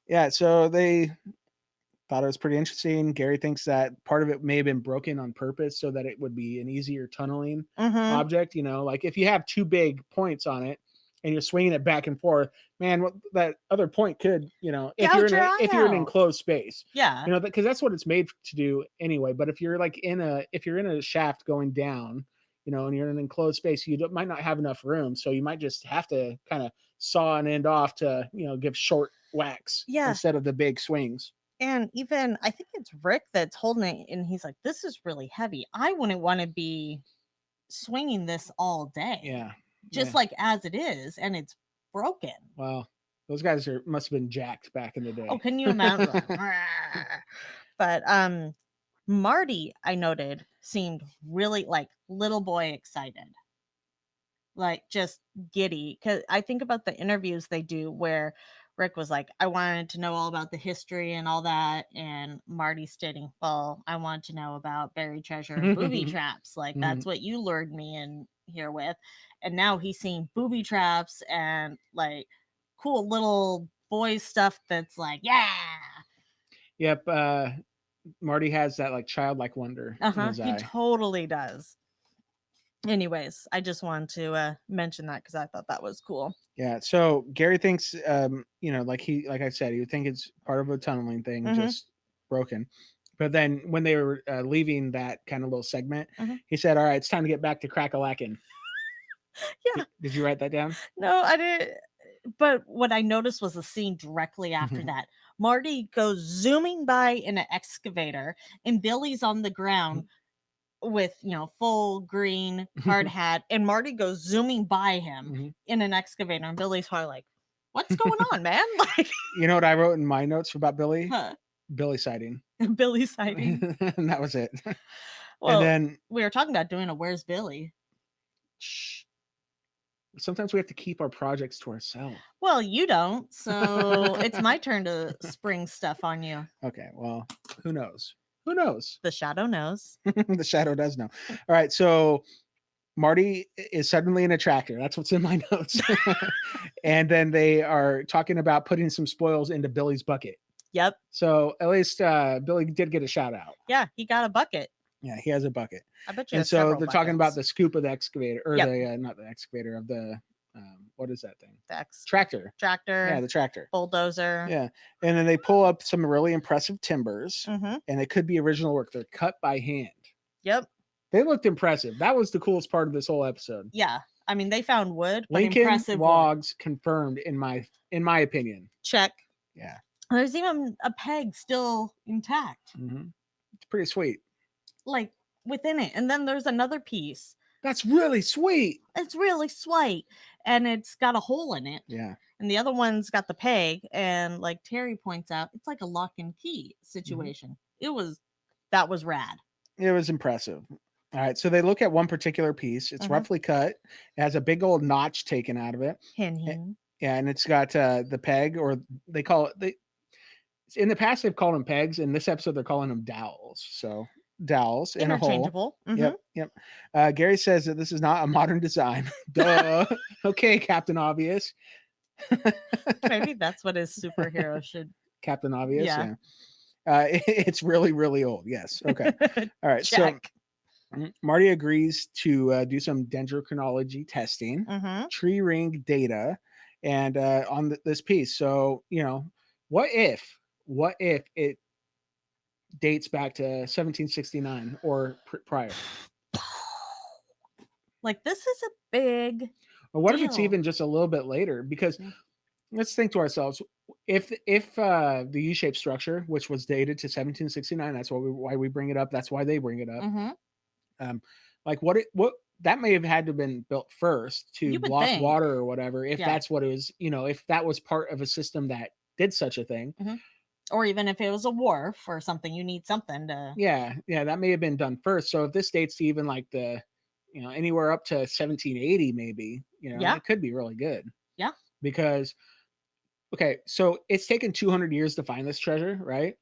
yeah, so they thought it was pretty interesting. Gary thinks that part of it may have been broken on purpose so that it would be an easier tunneling object. Like if you have two big points on it and you're swinging it back and forth, man, that other point could, if you're in an enclosed space, because that's what it's made to do anyway. But if you're in a shaft going down, and you're in an enclosed space, you might not have enough room, so you might just have to kind of saw an end off to give short whacks instead of the big swings. And even I think it's Rick that's holding it, and he's like, "This is really heavy. I wouldn't want to be swinging this all day." Yeah. Just like as it is, and it's broken. Well, those guys must have been jacked back in the day. Oh, can you imagine? But Marty, I noted, seemed really like little boy excited. Like just giddy. Because I think about the interviews they do where Rick was like, I wanted to know all about the history and all that. And Marty stating, well, I want to know about buried treasure and booby traps. Like, that's what you lured me in here with. And now he's seeing booby traps and like cool little boy stuff that's like, yeah. Yep. Marty has that like childlike wonder in his eye. He totally does. Anyways, I just wanted to mention that because I thought that was cool. Yeah. So Gary thinks, like I said, he would think it's part of a tunneling thing, just broken. But then when they were leaving that kind of little segment, he said, "All right, it's time to get back to crack-a-lackin'." Yeah. Did you write that down? No, I didn't. But what I noticed was the scene directly after that. Marty goes zooming by in an excavator, and Billy's on the ground with full green hard hat, and Marty goes zooming by him in an excavator, and Billy's probably like, "What's going on, man?" Like, you know what I wrote in my notes about Billy? Huh. Billy sighting. Billy sighting. And that was it. Well, and then we were talking about doing a "Where's Billy?" Shh. Sometimes we have to keep our projects to ourselves. Well, you don't, so it's my turn to spring stuff on you. Okay, well, who knows? Who knows? The shadow knows. The shadow does know. All right, so Marty is suddenly in a tractor. That's what's in my notes. And then they are talking about putting some spoils into Billy's bucket. Yep. So at least Billy did get a shout out. Yeah, he got a bucket. Yeah, he has a bucket. I bet you. And so they're talking about the scoop of the excavator, or not the excavator, of the what is that thing? The tractor. Yeah, the tractor. Bulldozer. Yeah, and then they pull up some really impressive timbers, and it could be original work. They're cut by hand. Yep. They looked impressive. That was the coolest part of this whole episode. Yeah, I mean they found wood, but Lincoln impressive logs wood. Confirmed in my opinion. Check. Yeah. There's even a peg still intact. It's pretty sweet. Like within it, and then there's another piece. That's really sweet. It's really sweet, and it's got a hole in it. Yeah. And the other one's got the peg, and like Terry points out, it's like a lock and key situation. That was rad. It was impressive. All right, so they look at one particular piece. It's roughly cut. It has a big old notch taken out of it. Yeah, and it's got the peg, or they call it. In the past, they've called them pegs. In this episode, they're calling them dowels. So dowels in a hole. Yep. Gary says that this is not a modern design. Duh. Okay, Captain Obvious. Maybe that's what his superhero should. Captain Obvious. Yeah. It's really, really old. Yes. Okay. All right. Check. So Marty agrees to do some dendrochronology testing, tree ring data, and on this piece. So what if it dates back to 1769 or prior? Like, this is a big or what deal. If it's even just a little bit later? Because let's think to ourselves, if the U-shaped structure, which was dated to 1769, that's why we bring it up. That's why they bring it up. Like what that may have had to have been built first to block water or whatever. If that's what it was, if that was part of a system that did such a thing. Or even if it was a wharf or something, you need something to. Yeah, that may have been done first. So if this dates to even like the, anywhere up to 1780, maybe, it could be really good. Yeah. Because, okay, so it's taken 200 years to find this treasure, right?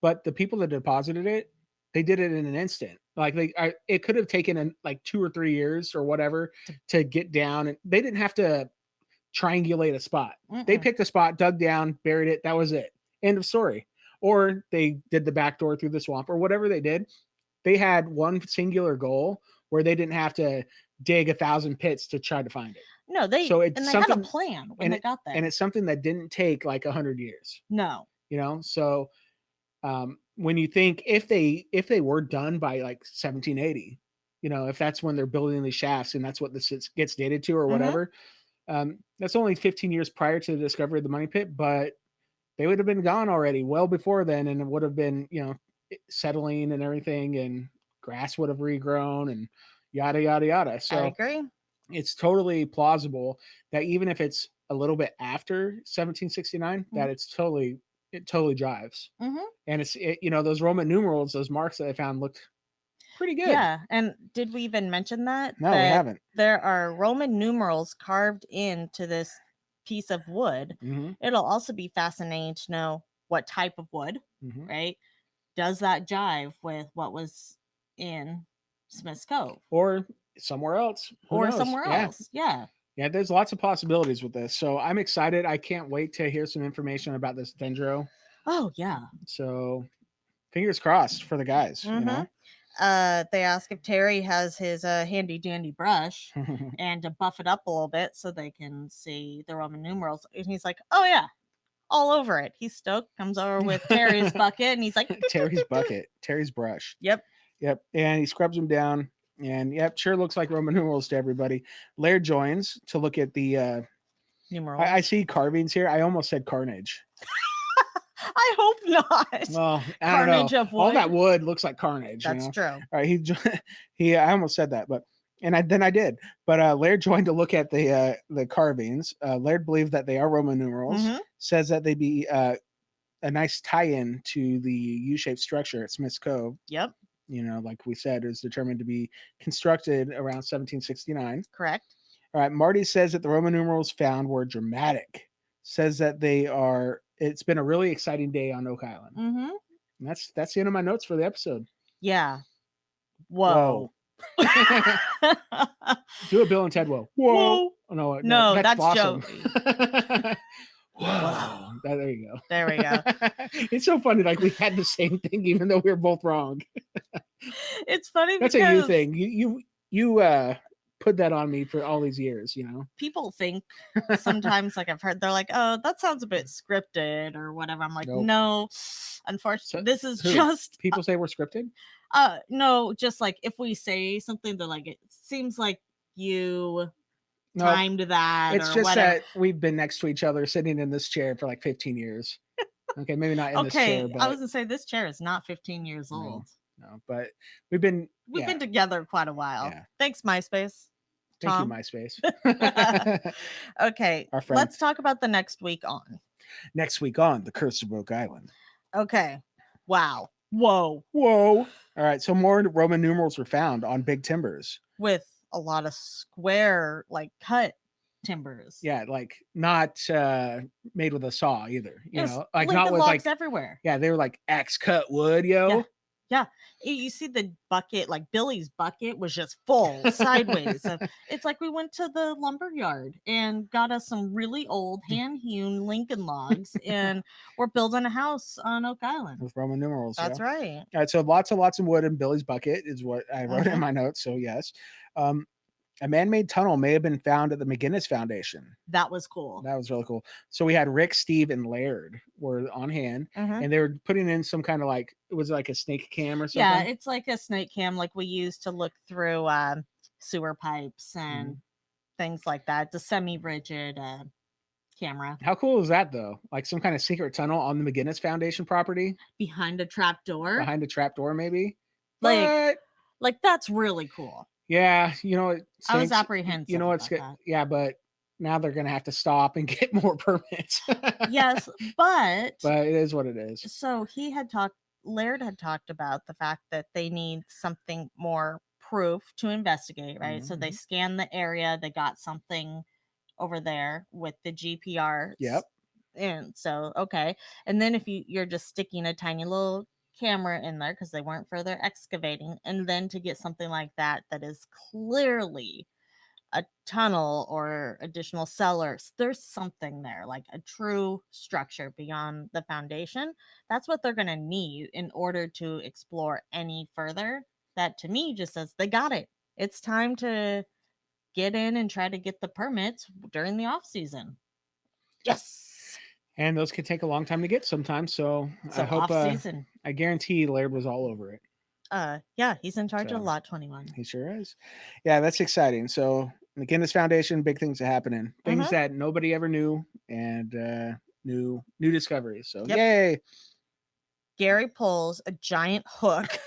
But the people that deposited it, They did it in an instant. Like it could have taken like 2 or 3 years or whatever to get down, and they didn't have to triangulate a spot. They picked a spot, dug down, buried it. That was it. End of story. Or they did the back door through the swamp or whatever they did. They had one singular goal where they didn't have to dig 1,000 pits to try to find it. No, they had a plan when they got there. And it's something that didn't take like 100 years. No. So when you think if they were done by like 1780, if that's when they're building these shafts and that's what this gets dated to or whatever, that's only 15 years prior to the discovery of the money pit, but they would have been gone already well before then, and it would have been settling and everything, and grass would have regrown and yada yada yada. So I agree. It's totally plausible that even if it's a little bit after 1769, that it totally jives. And it's those Roman numerals, those marks that I found looked pretty good. Yeah. And did we even mention that? No, we haven't. There are Roman numerals carved into this piece of wood. It'll also be fascinating to know what type of wood, right? Does that jive with what was in Smith's Cove? Or somewhere else. Who knows? Yeah. Yeah, there's lots of possibilities with this. So I'm excited. I can't wait to hear some information about this dendro. Oh, yeah. So fingers crossed for the guys, They ask if Terry has his handy dandy brush and to buff it up a little bit so they can see the Roman numerals. And he's like, oh, yeah, all over it. He's stoked, comes over with Terry's bucket, and he's like, Terry's bucket, Terry's brush. Yep. And he scrubs them down. And sure looks like Roman numerals to everybody. Laird joins to look at the numerals. I see carvings here. I almost said carnage. I hope not. Well, carnage of wood. All that wood looks like carnage. That's true. All right, I almost said that, but then I did. But Laird joined to look at the carvings. Laird believed that they are Roman numerals. Says that they be a nice tie-in to the U-shaped structure at Smith's Cove. Yep. Like we said, is determined to be constructed around 1769. Correct. All right. Marty says that the Roman numerals found were dramatic. Says that it's been a really exciting day on Oak Island. And that's the end of my notes for the episode. Yeah. Whoa. Do a Bill and Ted whoa. Whoa. Oh, no, that's Joe. Wow. There you go. There we go. It's so funny. Like we had the same thing, even though we were both wrong. It's funny because that's a you thing. You put that on me for all these years, People think sometimes, like I've heard, they're like, oh, that sounds a bit scripted or whatever. I'm like, no, unfortunately, this is just people say we're scripted. No, just like if we say something, they're like, it seems like you timed that. It's just whatever. That we've been next to each other sitting in this chair for like 15 years. Okay, maybe not in this chair. But I was gonna say this chair is not 15 years old. No, but we've been together quite a while. Yeah. Thanks, MySpace. Thank you, MySpace. Okay, let's talk about the next week on. Next week on The Curse of Oak Island. Okay. Wow. Whoa. All right, so more Roman numerals were found on big timbers. With a lot of square, like cut timbers. Yeah, like not made with a saw either. Like Lincoln not with logs like everywhere. Yeah, they were like axe cut wood, yo. Yeah. You see the bucket, like Billy's bucket was just full sideways. It's like we went to the lumber yard and got us some really old hand-hewn Lincoln logs, and we're building a house on Oak Island. With Roman numerals. That's right. All right, so lots of wood in Billy's bucket is what I wrote in my notes, so yes. A man-made tunnel may have been found at the McGinnis Foundation. That was cool. That was really cool. So we had Rick, Steve, and Laird were on hand, and they were putting in some kind of was it like a snake cam or something? Yeah, it's like a snake cam, like we used to look through sewer pipes and things like that. It's a semi-rigid camera. How cool is that, though? Like some kind of secret tunnel on the McGinnis Foundation property? Behind a trap door? Behind a trap door, maybe? Like that's really cool. Yeah, I was apprehensive. Yeah, but now they're gonna have to stop and get more permits. Yes, but it is what it is. So Laird had talked about the fact that they need something more proof to investigate, right? So they scanned the area, they got something over there with the GPR. Yep. And so, okay. And then if you're just sticking a tiny little camera in there because they weren't further excavating, and then to get something like that is clearly a tunnel or additional cellars, there's something there, like a true structure beyond the foundation. That's what they're going to need in order to explore any further. That to me just says they got it. It's time to get in and try to get the permits during the off season. Yes. And those could take a long time to get sometimes. So I hope, off season. I guarantee Laird was all over it. Yeah, he's in charge So, of Lot 21. He sure is. Yeah, that's exciting. So McGinnis Foundation, big things are happening. Things that nobody ever knew, and new discoveries. So yay. Gary pulls a giant hook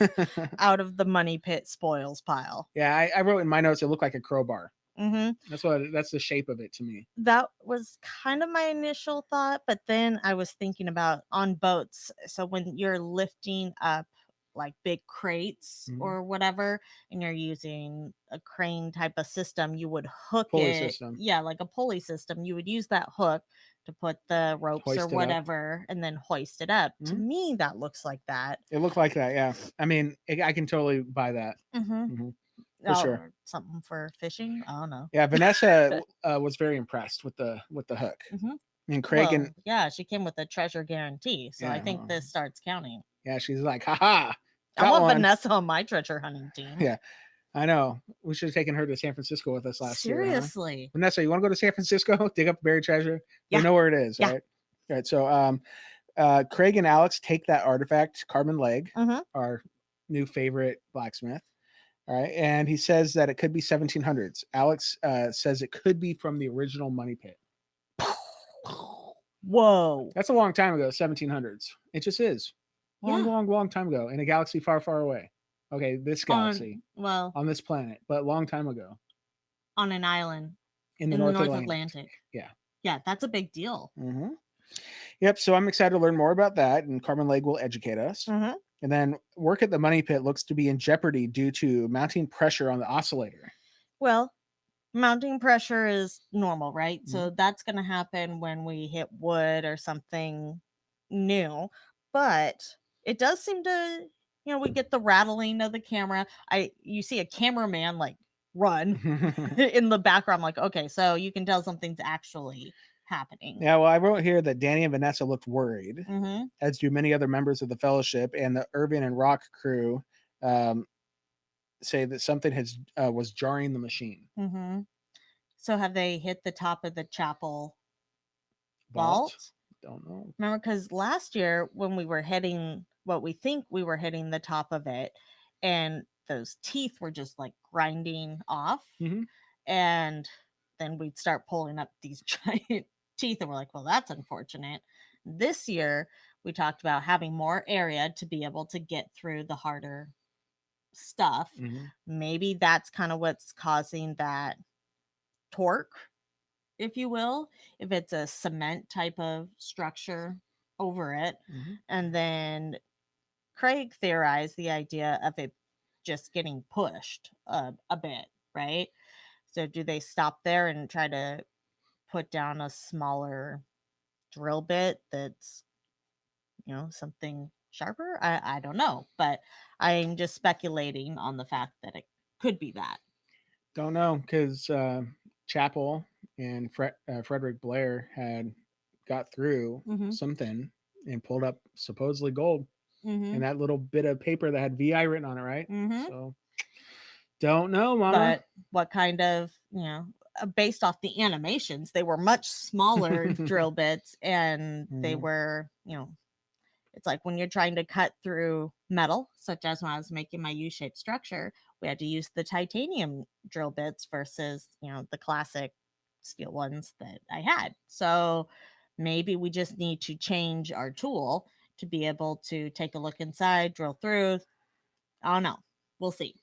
out of the money pit spoils pile. Yeah, I wrote in my notes it looked like a crowbar. Mm-hmm. That's the shape of it to me. That was kind of my initial thought, but then I was thinking about on boats. So when you're lifting up like big crates or whatever, and you're using a crane type of system, you would hook pulley it. System. Yeah, like a pulley system. You would use that hook to put the ropes Hoist or it whatever and then hoist it up. To me, that looks like that. It looked like that, yeah. I mean, I can totally buy that. For sure. Something for fishing. I don't know. Yeah, Vanessa was very impressed with the hook. And Craig and she came with a treasure guarantee, so I think this starts counting. Yeah, she's like, haha. I want Vanessa on my treasure hunting team. Yeah, I know. We should have taken her to San Francisco with us last year. Seriously. Huh? Vanessa, you want to go to San Francisco? Dig up buried treasure? Yeah. We know where it is, right? All right. So Craig and Alex take that artifact, Carbon Leg, our new favorite blacksmith. All right. And he says that it could be 1700s. Alex says it could be from the original money pit. Whoa. That's a long time ago, 1700s. It just is. Long time ago in a galaxy far, far away. Okay, this galaxy. On this planet, but long time ago. On an island. In the North Atlantic. Yeah. Yeah, that's a big deal. Yep, so I'm excited to learn more about that, and Carbon Leg will educate us. And then work at the money pit looks to be in jeopardy due to mounting pressure on the oscillator. Well, mounting pressure is normal, right? So that's going to happen when we hit wood or something new. But it does seem to, we get the rattling of the camera. You see a cameraman like run in the background. Like, okay, so you can tell something's actually happening. Yeah, well, I wrote here that Danny and Vanessa looked worried, as do many other members of the Fellowship, and the Irving and Rock crew say that something was jarring the machine. So have they hit the top of the chapel vault? Don't know. Remember, because last year when we were hitting what we think we were hitting the top of it, and those teeth were just like grinding off, and then we'd start pulling up these giant teeth, and we're like, well, that's unfortunate. This year we talked about having more area to be able to get through the harder stuff. Maybe that's kind of what's causing that torque, if you will, if it's a cement type of structure over it. And then Craig theorized the idea of it just getting pushed a bit, right? So do they stop there and try to put down a smaller drill bit that's, something sharper? I don't know, but I'm just speculating on the fact that it could be that. Don't know, because Chapel and Frederick Blair had got through something and pulled up supposedly gold and that little bit of paper that had VI written on it, right? So don't know, Mama. But what kind of, based off the animations, they were much smaller drill bits, and they were, it's like when you're trying to cut through metal, such as when I was making my U-shaped structure, we had to use the titanium drill bits versus, the classic steel ones that I had. So maybe we just need to change our tool to be able to take a look inside, drill through. I don't know. We'll see.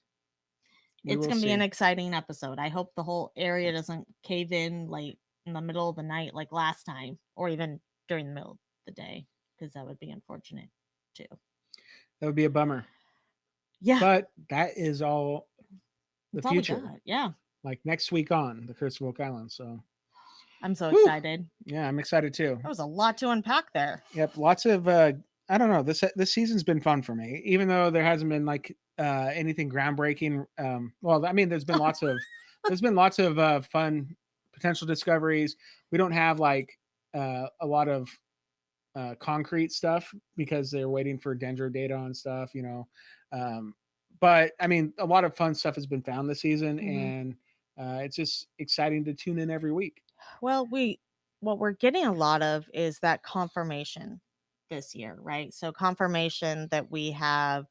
It's going to be an exciting episode. I hope the whole area doesn't cave in like in the middle of the night like last time, or even during the middle of the day, because that would be unfortunate too. That would be a bummer. Yeah. But that is all the future. Yeah. Like next week on the Curse of Oak Island. So I'm so excited. Yeah, I'm excited too. There was a lot to unpack there. Yep. Lots of I don't know. This season's been fun for me, even though there hasn't been like anything groundbreaking. Well, I mean, there's been lots of fun potential discoveries. We don't have like a lot of concrete stuff because they're waiting for Dendro data on stuff, but I mean, a lot of fun stuff has been found this season, and it's just exciting to tune in every week. Well, what we're getting a lot of is that confirmation this year, right? So confirmation that we have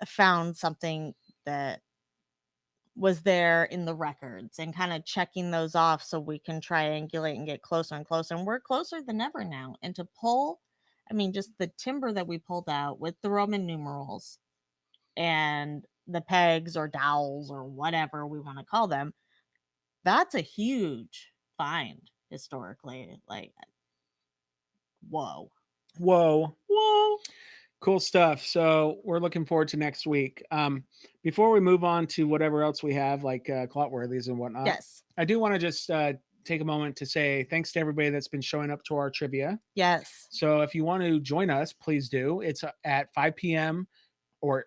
found something that was there in the records, and kind of checking those off so we can triangulate and get closer and closer. And we're closer than ever now. And to pull, I mean, just the timber that we pulled out with the Roman numerals and the pegs or dowels or whatever we want to call them, that's a huge find historically. Like, whoa. Cool stuff. So we're looking forward to next week. Before we move on to whatever else we have, like Clotworthies and whatnot, Yes. I do want to just take a moment to say thanks to everybody that's been showing up to our trivia. Yes. So if you want to join us, please do. It's at 5 p.m. or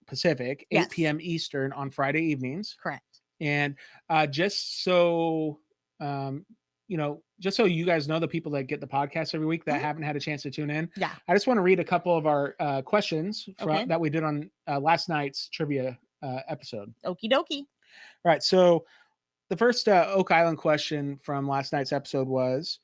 Pacific, 8 p.m. Eastern on Friday evenings. Correct. And just so just so you guys know, the people that get the podcast every week that haven't had a chance to tune in, I just want to read a couple of our questions that we did on last night's trivia episode. Okie dokie. All right, so the first Oak Island question from last night's episode was,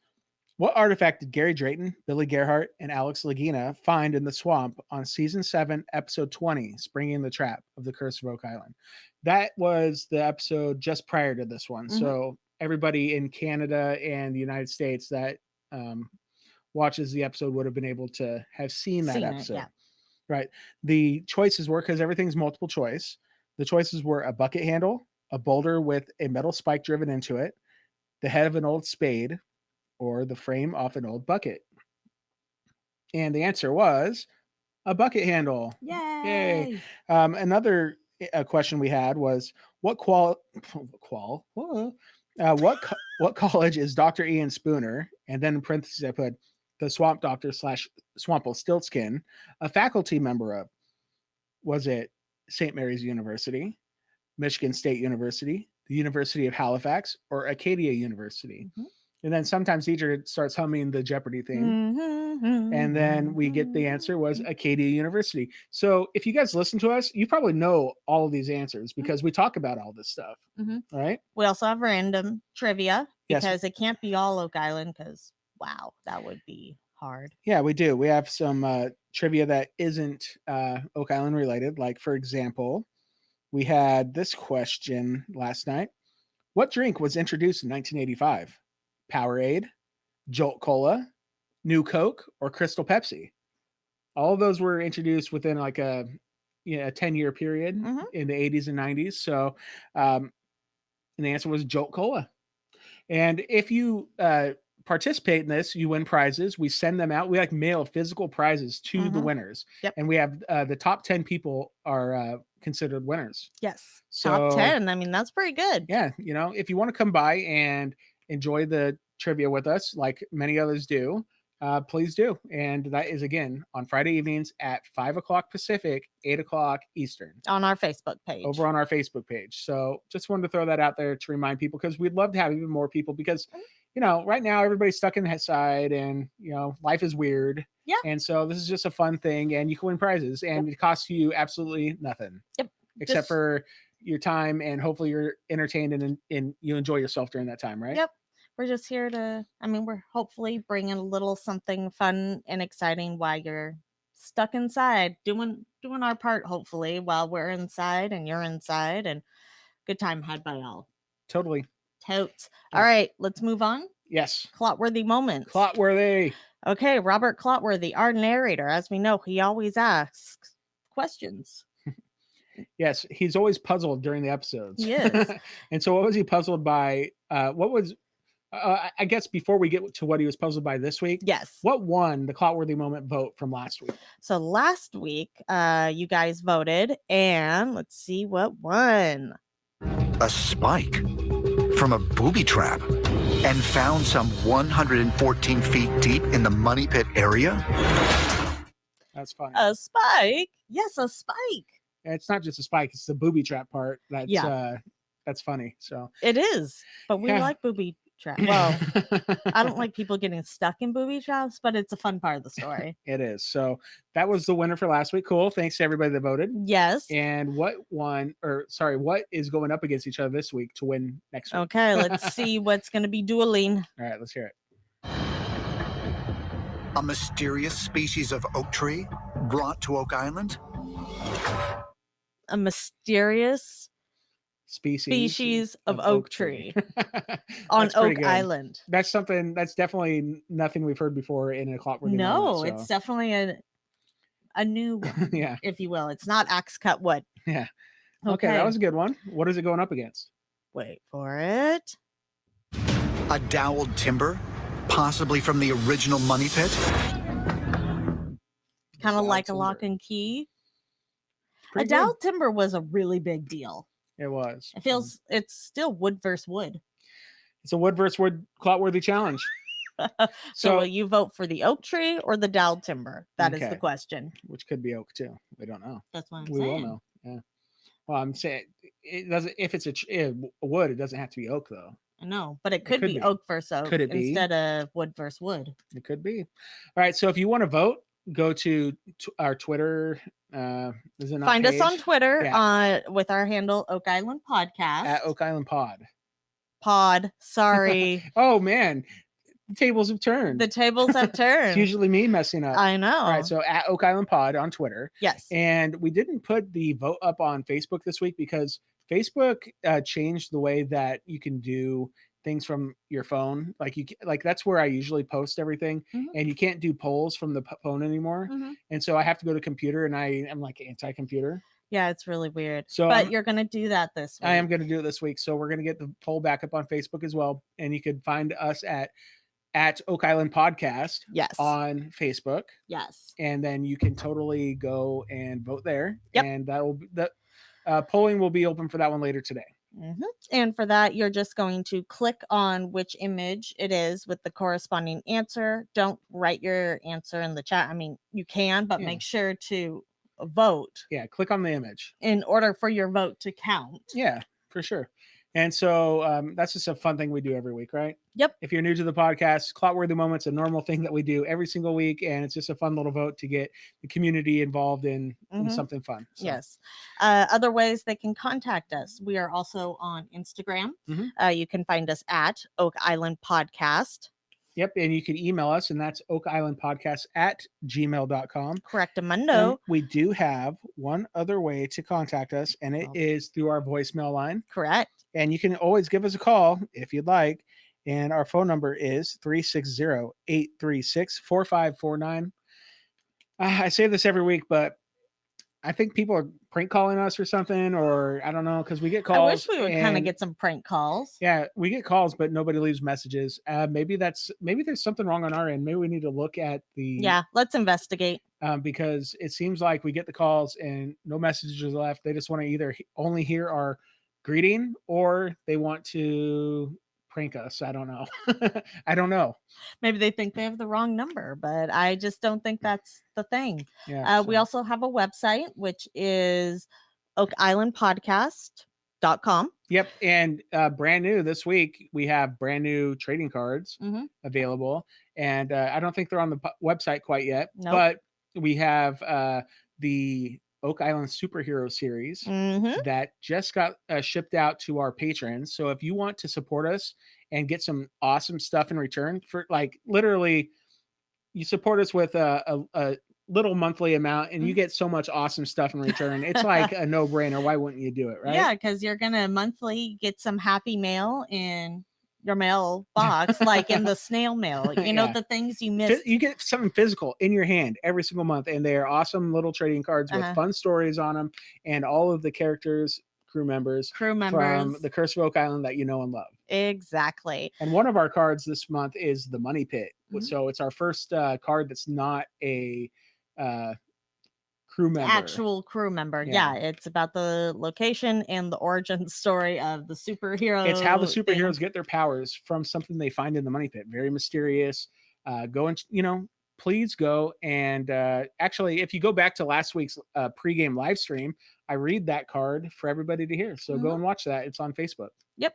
what artifact did Gary Drayton, Billy Gerhardt, and Alex Lagina find in the swamp on season 7, episode 20, Springing the Trap of the Curse of Oak Island? That was the episode just prior to this one. So everybody in Canada and the United States that watches the episode would have been able to have seen that episode. Right. The choices were, because everything's multiple choice, the choices were a bucket handle, a boulder with a metal spike driven into it, the head of an old spade, or the frame off an old bucket. And the answer was a bucket handle. Yay! Another question we had was, what college is Dr. Ian Spooner? And then in parentheses I put the Swamp Doctor / Swample Stiltskin a faculty member of. Was it St. Mary's University, Michigan State University, the University of Halifax, or Acadia University? And then sometimes Deidre starts humming the Jeopardy theme. And then we get the answer was Acadia University. So if you guys listen to us, you probably know all of these answers because we talk about all this stuff. Right? We also have random trivia because it can't be all Oak Island because, wow, that would be hard. Yeah, we do. We have some trivia that isn't Oak Island related. Like, for example, we had this question last night. What drink was introduced in 1985? Powerade, Jolt Cola, New Coke, or Crystal Pepsi? All of those were introduced within like a 10-year period in the 80s and 90s. So, and the answer was Jolt Cola. And if you participate in this, you win prizes. We send them out. We mail physical prizes to the winners. And we have the top 10 people are considered winners. Yes. So, top 10. I mean, that's pretty good. Yeah. If you want to come by and enjoy the trivia with us, like many others do, please do. And that is, again, on Friday evenings at 5 o'clock Pacific, 8 o'clock Eastern. On our Facebook page. Over on our Facebook page. So just wanted to throw that out there to remind people, because we'd love to have even more people, because, right now everybody's stuck in the side and, life is weird. Yeah. And so this is just a fun thing, and you can win prizes, and it costs you absolutely nothing. Yep. Except for your time, and hopefully you're entertained and you enjoy yourself during that time, right? Yep. We're just here we're hopefully bringing a little something fun and exciting while you're stuck inside, doing our part, hopefully, while we're inside and you're inside, and good time had by all. Totally. Totes. All right, let's move on. Yes. Clotworthy moments. Clotworthy. Okay, Robert Clotworthy, our narrator. As we know, he always asks questions. Yes, he's always puzzled during the episodes. He is. And so what was he puzzled by? I guess before we get to what he was puzzled by this week. Yes. What won the Clotworthy moment vote from last week? So last week, you guys voted, and let's see what won. A spike from a booby trap, and found some 114 feet deep in the Money Pit area? That's funny. A spike? Yes, a spike. It's not just a spike; it's the booby trap part. That's funny. So it is. But we Yeah. like booby traps. Well, I don't like people getting stuck in booby traps, but it's a fun part of the story. It is. So that was the winner for last week. Cool. Thanks to everybody that voted. Yes. And what is going up against each other this week to win next week? Okay, let's see what's going to be dueling. All right, let's hear it. A mysterious species of oak tree brought to Oak Island? A mysterious Species of oak tree on That's pretty Oak good. Island. That's definitely nothing we've heard before in a Clockworthy No, Moment, it's definitely a new one, Yeah. if you will. It's not axe cut wood. Yeah. Okay, that was a good one. What is it going up against? Wait for it. A doweled timber? Possibly from the original money pit? Kind of like a timber. lock and key. Pretty a good. dowel timber was a really big deal. It was. It feels it's still wood versus wood. It's a wood versus wood Clotworthy challenge. So will you vote for the oak tree or the dowel timber? That is the Okay. question. Which could be oak too. We don't know. That's what I'm We saying. will know. Yeah. Well, I'm saying it doesn't. If it's a wood, it doesn't have to be oak though. I know, but it could be oak versus oak Could it be? instead of wood versus wood. It could be. All right. So if you want to vote, go to our Twitter. Is it not Find us on page? Twitter Yeah. With our handle Oak Island Podcast. At Oak Island Pod. Sorry. Oh man, the tables have turned. The tables have turned. It's usually me messing up. I know. All right, so at Oak Island Pod on Twitter. Yes. And we didn't put the vote up on Facebook this week because Facebook changed the way that you can do things from your phone. Like that's where I usually post everything, and you can't do polls from the phone anymore. And so I have to go to computer, and I'm like anti-computer. Yeah, it's really weird. So but you're gonna do that this week. I am going to do it this week. So we're going to get the poll back up on Facebook as well, and you can find us at Oak Island Podcast. Yes. On Facebook. Yes. And then you can totally go and vote there. Yep. And the polling will be open for that one later today. And for that, you're just going to click on which image it is with the corresponding answer. Don't write your answer in the chat. I mean, you can, but make sure to vote. Yeah, click on the image in order for your vote to count. Yeah, for sure. And so that's just a fun thing we do every week, right? Yep. If you're new to the podcast, Clotworthy Moment's a normal thing that we do every single week, and it's just a fun little vote to get the community involved in something fun. So. Yes. Other ways they can contact us. We are also on Instagram. You can find us at Oak Island Podcast. Yep, and you can email us, and that's oakislandpodcast@gmail.com. Correctamundo. We do have one other way to contact us, and it is through our voicemail line. Correct. And you can always give us a call if you'd like. And our phone number is 360-836-4549. I say this every week, but I think people are prank calling us or something, or I don't know, because we get calls. I wish we would kind of get some prank calls. Yeah, we get calls, but nobody leaves messages. Maybe there's something wrong on our end. Maybe we need to look at the. Yeah, let's investigate. Because it seems like we get the calls and no messages left. They just want to either only hear our greeting or they want to prank us. I don't know. I don't know. Maybe they think they have the wrong number, but I just don't think that's the thing. Yeah. We also have a website, which is OakIslandPodcast.com. Yep. And brand new this week, we have brand new trading cards available. And I don't think they're on the website quite yet, but we have the Oak Island Superhero Series that just got shipped out to our patrons. So if you want to support us and get some awesome stuff in return for literally you support us with a little monthly amount and you get so much awesome stuff in return. It's like a no-brainer. Why wouldn't you do it? Right. Yeah. Cause you're going to monthly get some happy mail in your mail box, like in the snail mail, you know, the things you miss. You get something physical in your hand every single month, and they're awesome little trading cards with fun stories on them, and all of the characters, crew members from the Curse of Oak Island that you know and love. Exactly. And one of our cards this month is the Money Pit. So it's our first card that's not a crew member. Actual crew member. Yeah. It's about the location and the origin story of the superhero. It's how the superheroes get their powers from something they find in the Money Pit. Very mysterious. Go and please go and actually, if you go back to last week's pregame live stream, I read that card for everybody to hear. So go and watch that. It's on Facebook. Yep.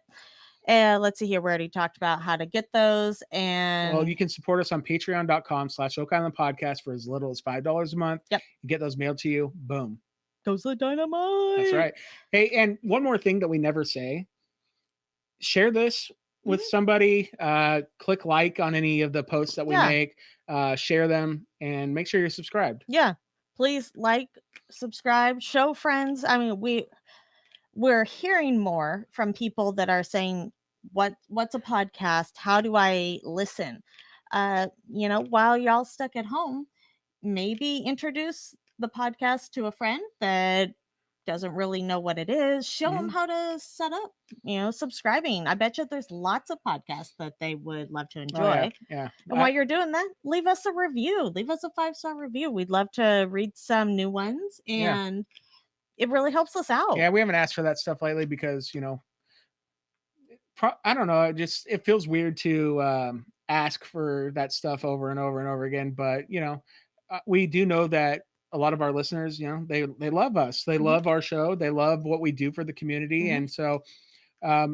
And let's see here. We already talked about how to get those. And well, you can support us on patreon.com/OakIslandPodcast for as little as $5 a month. Yep. You get those mailed to you. Boom. Those are dynamite. That's right. Hey, and one more thing that we never say. Share this with somebody. Click like on any of the posts that we make. Share them and make sure you're subscribed. Yeah. Please like, subscribe, show friends. I mean, we're hearing more from people that are saying, what's a podcast? How do I listen? While y'all stuck at home, maybe introduce the podcast to a friend that doesn't really know what it is. Show them how to set up, subscribing. I bet you there's lots of podcasts that they would love to enjoy. Oh, yeah. And while you're doing that, leave us a review. Leave us a 5-star review. We'd love to read some new ones, and it really helps us out. Yeah, we haven't asked for that stuff lately because, I don't know. It feels weird to ask for that stuff over and over and over again. But, we do know that a lot of our listeners, they love us. They love our show. They love what we do for the community. And so, I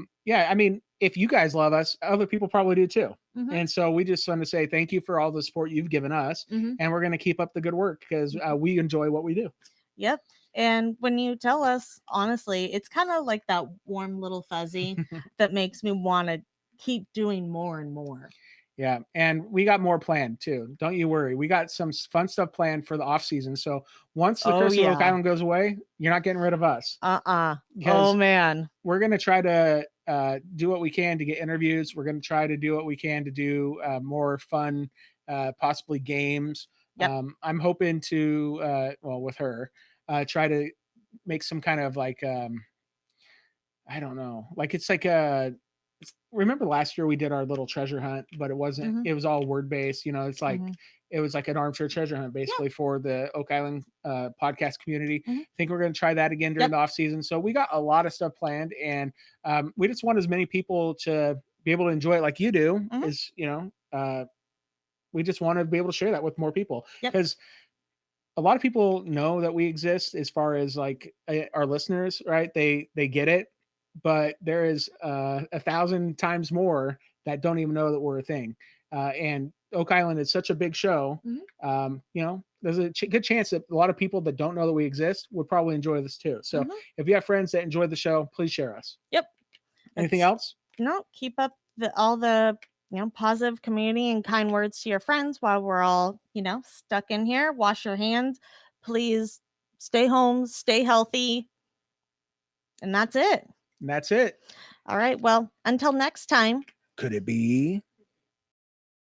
mean, if you guys love us, other people probably do too. And so we just want to say thank you for all the support you've given us. And we're going to keep up the good work because we enjoy what we do. Yep. And when you tell us, honestly, it's kind of like that warm little fuzzy that makes me want to keep doing more and more. Yeah. And we got more planned too. Don't you worry. We got some fun stuff planned for the off season. So once the Curse of Oak Island goes away, you're not getting rid of us. Oh man. We're going to try to do what we can to get interviews. We're going to try to do what we can to do more fun, possibly games. Yep. I'm hoping to, with her, try to make some kind of like, I don't know, like it's like remember last year we did our little treasure hunt, but it wasn't, it was all word based, it's like, it was like an armchair treasure hunt basically for the Oak Island podcast community. I think we're going to try that again during the off season. So we got a lot of stuff planned, and we just want as many people to be able to enjoy it like you do. We just want to be able to share that with more people because a lot of people know that we exist as far as like our listeners, right? They get it, but there is 1,000 times more that don't even know that we're a thing. And Oak Island is such a big show. There's a good chance that a lot of people that don't know that we exist would probably enjoy this too. So if you have friends that enjoy the show, please share us. Yep. Anything else? No, keep up all the positive community and kind words to your friends while we're all, stuck in here. Wash your hands. Please stay home, stay healthy. And that's it. And that's it. All right. Well, until next time. Could it be?